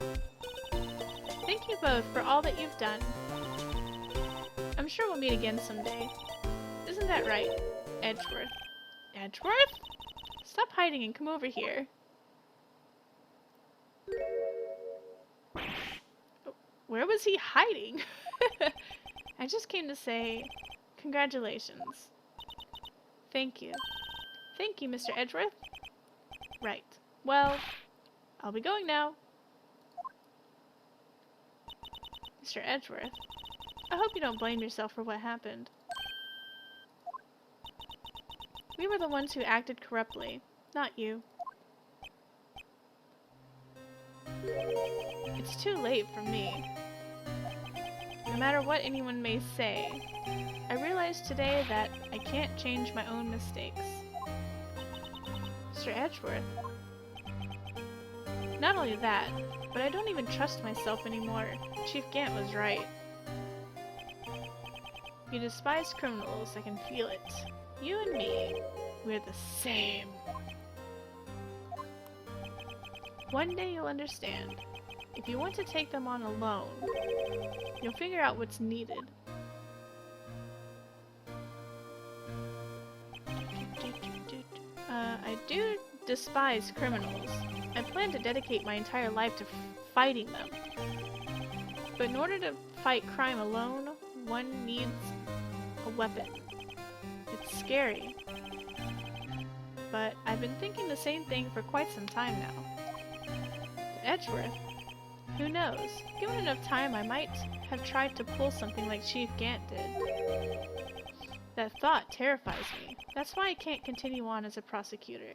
Thank you both for all that you've done. I'm sure we'll meet again someday. Isn't that right, Edgeworth? Edgeworth? Stop hiding and come over here. Where was he hiding? I just came to say congratulations. Thank you. Thank you, Mr. Edgeworth. Right. Well, I'll be going now. Mr. Edgeworth, I hope you don't blame yourself for what happened. We were the ones who acted corruptly, not you. It's too late for me. No matter what anyone may say, I realized today that I can't change my own mistakes. Mr. Edgeworth. Not only that, but I don't even trust myself anymore. Chief Gant was right. You despise criminals, I can feel it. You and me, we're the same. One day you'll understand. If you want to take them on alone, you'll figure out what's needed. I do despise criminals. I plan to dedicate my entire life to fighting them. But in order to fight crime alone, one needs a weapon. It's scary. But I've been thinking the same thing for quite some time now. Edgeworth? Who knows? Given enough time, I might have tried to pull something like Chief Gant did. That thought terrifies me. That's why I can't continue on as a prosecutor.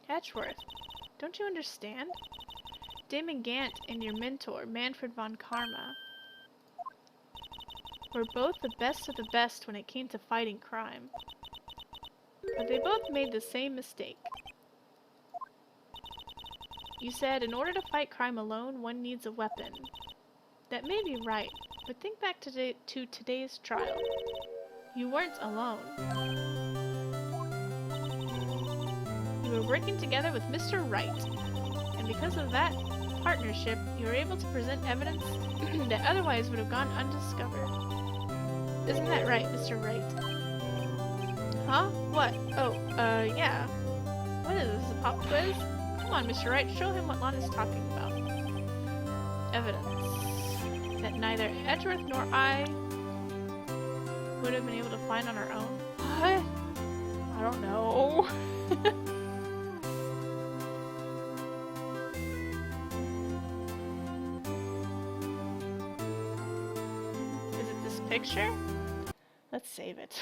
Edgeworth, don't you understand? Damon Gant and your mentor, Manfred von Karma, were both the best of the best when it came to fighting crime. But they both made the same mistake. You said, in order to fight crime alone, one needs a weapon. That may be right, but think back to today's trial. You weren't alone. You were working together with Mr. Wright, and because of that partnership, you were able to present evidence that otherwise would have gone undiscovered. Isn't that right, Mr. Wright? Huh? What? Oh, yeah. What is this, a pop quiz? Come on, Mr. Wright, show him what Lana's talking about. Evidence that neither Edgeworth nor I would have been able to find on our own. What? I don't know. Is it this picture? Let's save it.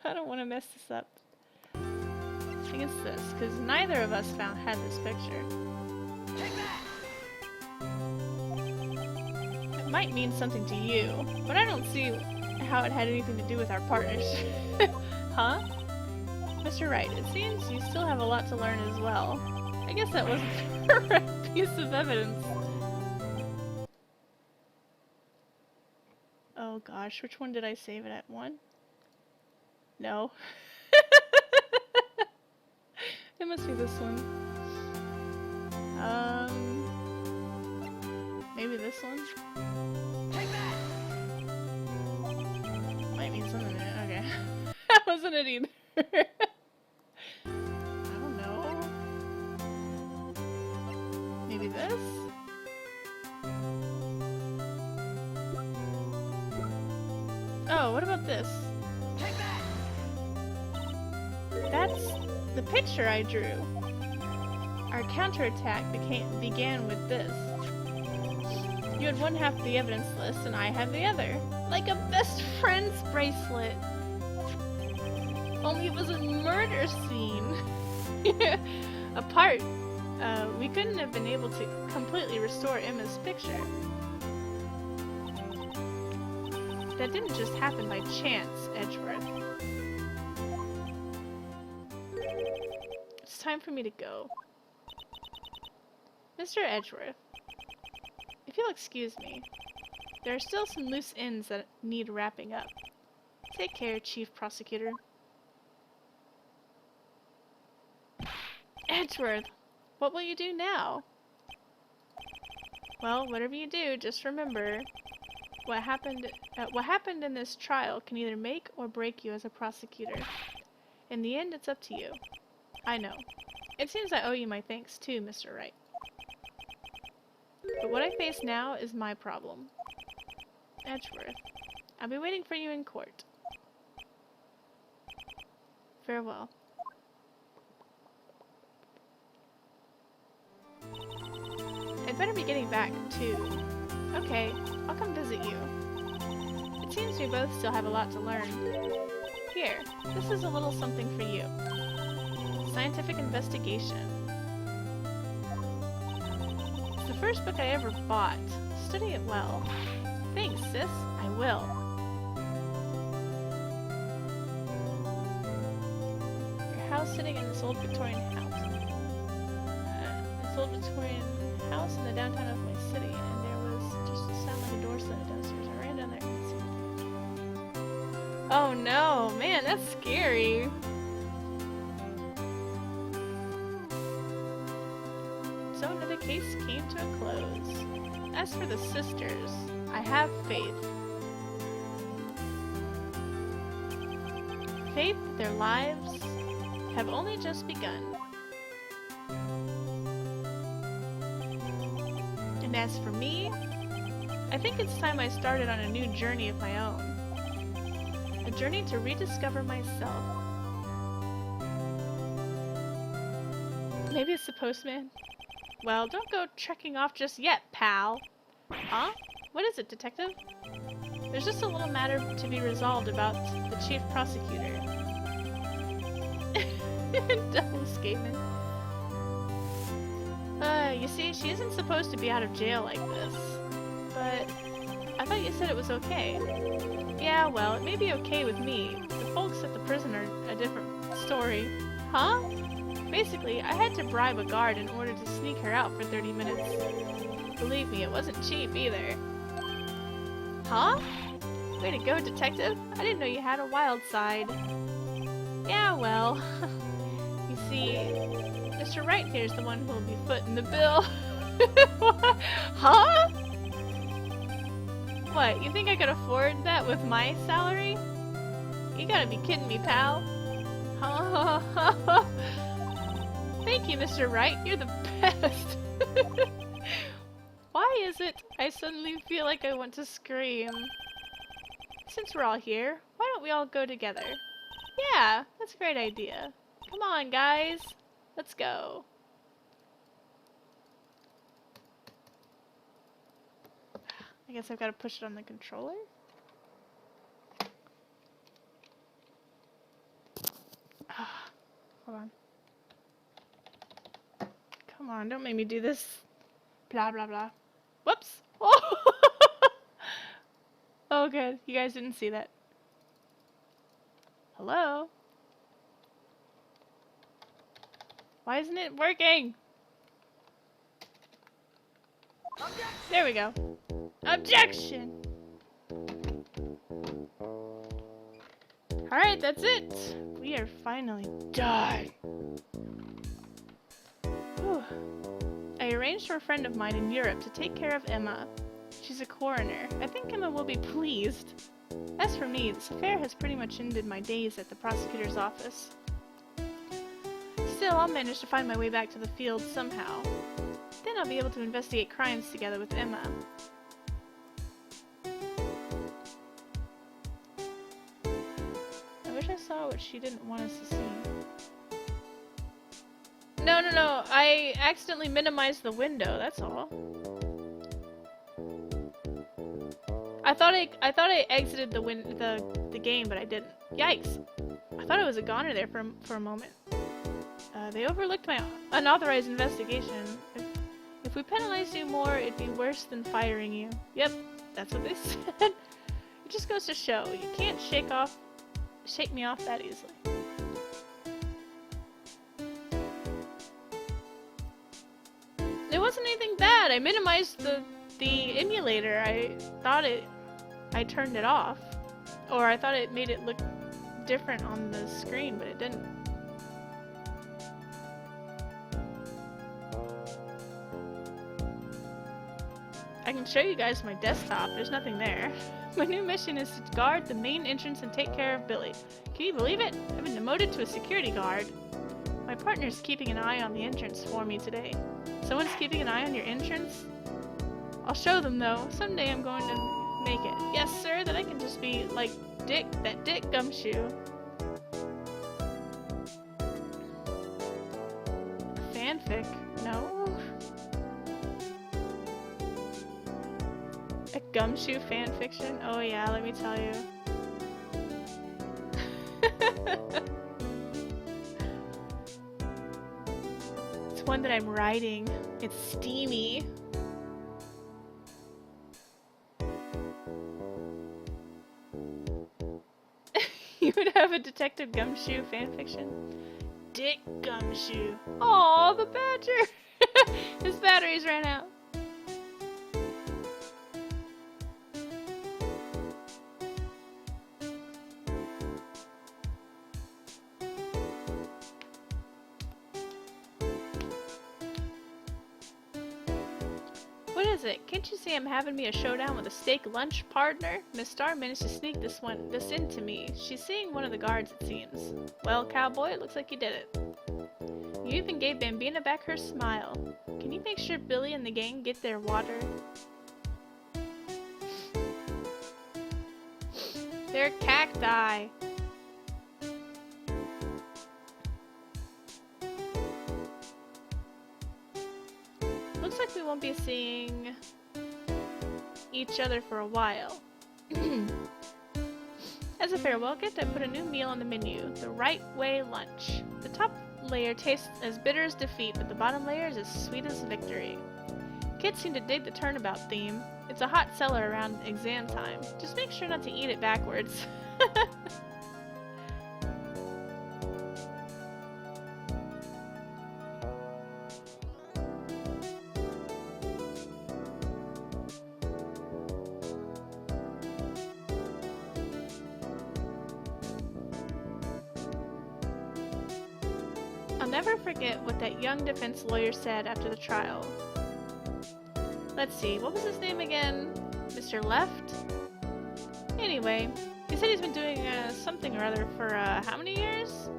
I don't want to mess this up. I think it's this, because neither of us had this picture. It might mean something to you, but I don't see how it had anything to do with our partnership. Huh? Mr. Wright, it seems you still have a lot to learn as well. I guess that wasn't the correct piece of evidence. Oh gosh, which one did I save it at? 1? No. It must be this one. Maybe this one? Might mean something. Okay. That wasn't it either. I don't know. Maybe this? Oh, what about this? That's the picture I drew. Our counterattack began with this. You had one half of the evidence list and I had the other. Like a best friend's bracelet. Only it was a murder scene. Apart, we couldn't have been able to completely restore Emma's picture. That didn't just happen by chance, Edgeworth. It's time for me to go. Mr. Edgeworth, if you'll excuse me, there are still some loose ends that need wrapping up. Take care, Chief Prosecutor. Edgeworth, what will you do now? Well, whatever you do, just remember, What happened in this trial can either make or break you as a prosecutor. In the end, it's up to you. I know. It seems I owe you my thanks too, Mr. Wright. But what I face now is my problem. Edgeworth, I'll be waiting for you in court. Farewell. I'd better be getting back, too. Okay, I'll come visit you. It seems we both still have a lot to learn. Here, this is a little something for you. Scientific investigation. It's the first book I ever bought. Study it well. Thanks, sis. I will. Your house sitting in this old Victorian house. This old Victorian house in the downtown of my city, and there was just a sound like a door slammed downstairs. I ran down there and see. Oh no, man, that's scary. So another case came to a close. As for the sisters, I have faith. Faith that their lives have only just begun. And as for me, I think it's time I started on a new journey of my own. A journey to rediscover myself. Maybe it's the postman? Well, don't go trekking off just yet, pal. Huh? What is it, detective? There's just a little matter to be resolved about the chief prosecutor. Double escapement. You see, she isn't supposed to be out of jail like this. But I thought you said it was okay. Yeah, well, it may be okay with me. The folks at the prison are a different story. Huh? Basically, I had to bribe a guard in order to sneak her out for 30 minutes. Believe me, it wasn't cheap either. Huh? Way to go, detective. I didn't know you had a wild side. Yeah, well... You see, Mr. Wright here's the one who'll be footing the bill. Huh? What, you think I could afford that with my salary? You gotta be kidding me, pal. Thank you, Mr. Wright. You're the best. Why is it I suddenly feel like I want to scream? Since we're all here, why don't we all go together? Yeah, that's a great idea. Come on, guys. Let's go. I guess I've got to push it on the controller. Hold on. Come on, don't make me do this. Blah, blah, blah. Whoops! Oh! Oh, good. You guys didn't see that. Hello? Why isn't it working? There we go. Objection! Alright, that's it. We are finally done. Whew. I arranged for a friend of mine in Europe to take care of Emma. She's a coroner. I think Emma will be pleased. As for me, this affair has pretty much ended my days at the prosecutor's office. Still, I'll manage to find my way back to the field somehow. Then I'll be able to investigate crimes together with Emma. I wish I saw what she didn't want us to see. No, no, no. I accidentally minimized the window, that's all. I thought I exited the game, but I didn't. Yikes. I thought I was a goner there for a moment. They overlooked my unauthorized investigation. If we penalized you more, it'd be worse than firing you. Yep, that's what they said. It just goes to show, you can't shake me off that easily. It wasn't anything bad. I minimized the emulator. I turned it off. Or I thought it made it look different on the screen, but it didn't. I can show you guys my desktop. There's nothing there. My new mission is to guard the main entrance and take care of Billy. Can you believe it? I've been demoted to a security guard. My partner's keeping an eye on the entrance for me today. Someone's keeping an eye on your entrance? I'll show them though. Someday I'm going to make it. Yes, sir, that I can just be like Dick, that Dick Gumshoe. Fanfic? No. A Gumshoe fanfiction? Oh yeah, let me tell you. It's one that I'm writing. It's steamy. You would have a Detective Gumshoe fanfiction? Dick Gumshoe. Aw, the badger! His batteries ran out. What is it? Can't you see I'm having me a showdown with a steak lunch partner? Miss Star managed to sneak this into me. She's seeing one of the guards, it seems. Well, cowboy, it looks like you did it. You even gave Bambina back her smile. Can you make sure Billy and the gang get their water? They're cacti. Looks like we won't be seeing each other for a while. As a farewell gift, I put a new meal on the menu, the Right Way lunch. The top layer tastes as bitter as defeat, but the bottom layer is as sweet as victory. Kids seem to dig the turnabout theme. It's a hot seller around exam time. Just make sure not to eat it backwards. I'll never forget what that young defense lawyer said after the trial. Let's see, what was his name again? Mr. Left? Anyway, he said he's been doing something or other for how many years?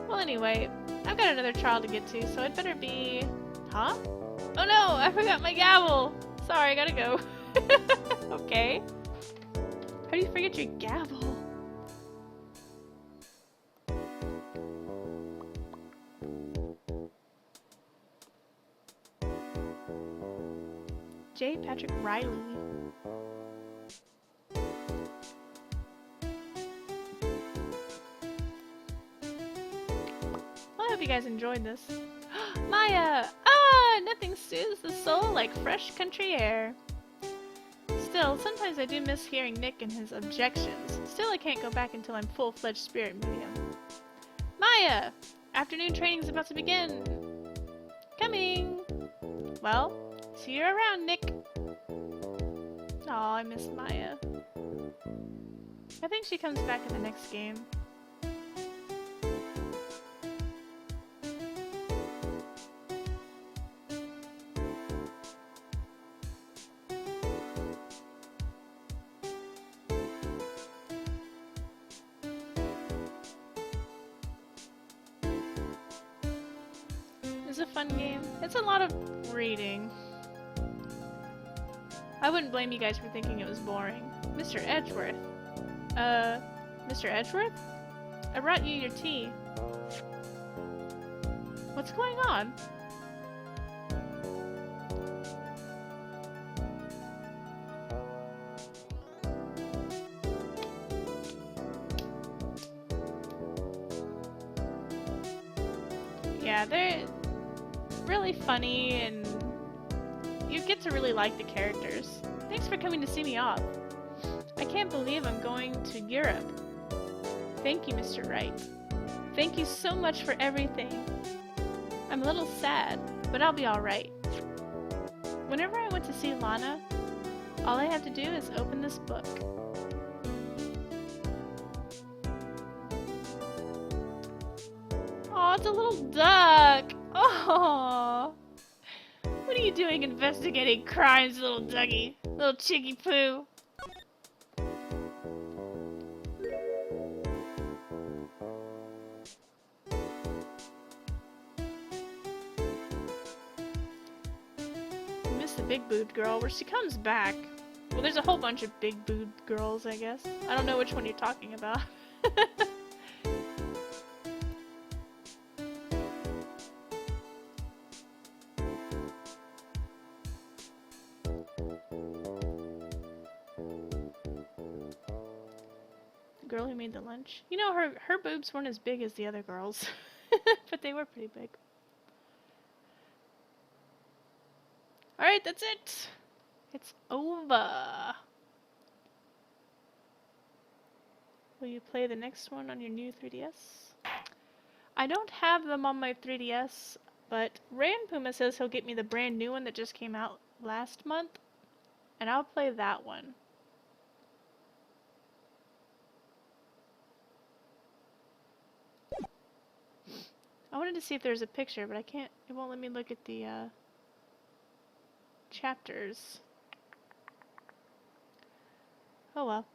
Well, anyway, I've got another trial to get to, so I'd better be... Huh? Oh no, I forgot my gavel! Sorry, I gotta go. Okay. How do you forget your gavel? J. Patrick Riley. Well, I hope you guys enjoyed this. Maya! Ah! Nothing soothes the soul like fresh country air. Still, sometimes I do miss hearing Nick and his objections. Still, I can't go back until I'm full-fledged spirit medium. Maya! Afternoon training's about to begin. Coming! Well, see you around, Nick. Aw, I miss Maya. I think she comes back in the next game. It's a fun game. It's a lot of reading. I wouldn't blame you guys for thinking it was boring. Mr. Edgeworth. Mr. Edgeworth? I brought you your tea. What's going on? Yeah, they're really funny and you get to really like the characters. Thanks for coming to see me off. I can't believe I'm going to Europe. Thank you, Mr. Wright. Thank you so much for everything. I'm a little sad, but I'll be alright. Whenever I went to see Lana, all I had to do is open this book. Oh, it's a little duck. Oh, what are you doing investigating crimes, little Dougie? Little Chicky Poo. Miss the big boobed girl, where she comes back. Well, there's a whole bunch of big boobed girls, I guess. I don't know which one you're talking about. The girl who made the lunch. You know, her boobs weren't as big as the other girls. But they were pretty big. Alright, that's it! It's over! Will you play the next one on your new 3DS? I don't have them on my 3DS, but Rand Puma says he'll get me the brand new one that just came out last month, and I'll play that one. I wanted to see if there's a picture, but I can't, it won't let me look at the chapters. Oh well.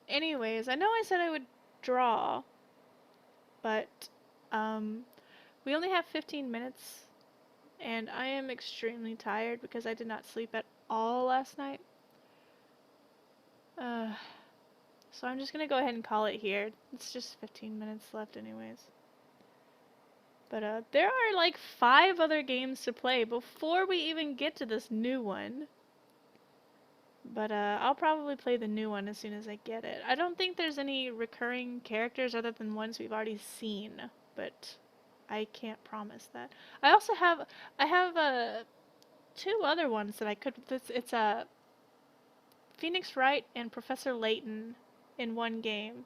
Anyways, I know I said I would draw, but we only have 15 minutes, and I am extremely tired because I did not sleep at all last night. So I'm just gonna go ahead and call it here. It's just 15 minutes left anyways. But there are like 5 other games to play before we even get to this new one. But I'll probably play the new one as soon as I get it. I don't think there's any recurring characters other than ones we've already seen, but I can't promise that. I also have 2 other ones that I could. It's Phoenix Wright and Professor Layton in one game.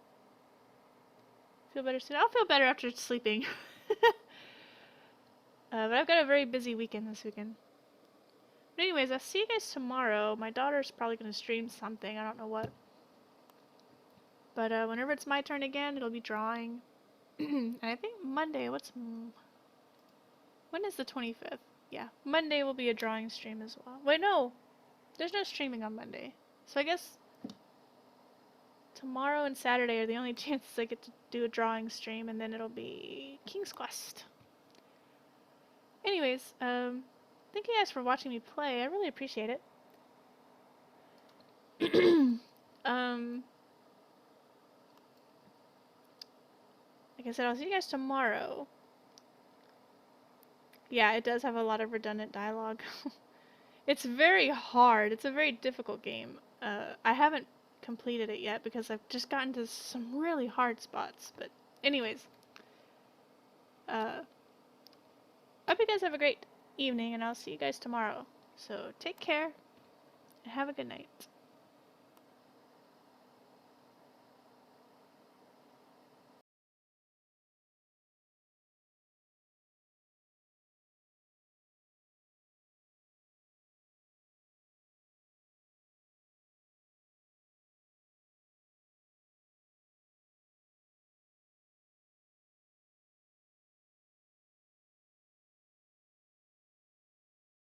Feel better soon? I'll feel better after sleeping. But I've got a very busy weekend this weekend. But anyways, I'll see you guys tomorrow. My daughter's probably going to stream something. I don't know what. But whenever it's my turn again, it'll be drawing. And I think Monday, when is the 25th? Yeah, Monday will be a drawing stream as well. Wait, no. There's no streaming on Monday. So I guess tomorrow and Saturday are the only chances I get to do a drawing stream, and then it'll be King's Quest. Anyways, thank you guys for watching me play. I really appreciate it. Like I said, I'll see you guys tomorrow. Yeah, it does have a lot of redundant dialogue. It's very hard. It's a very difficult game. I haven't completed it yet because I've just gotten to some really hard spots. But anyways, I hope you guys have a great evening, and I'll see you guys tomorrow. So take care and have a good night.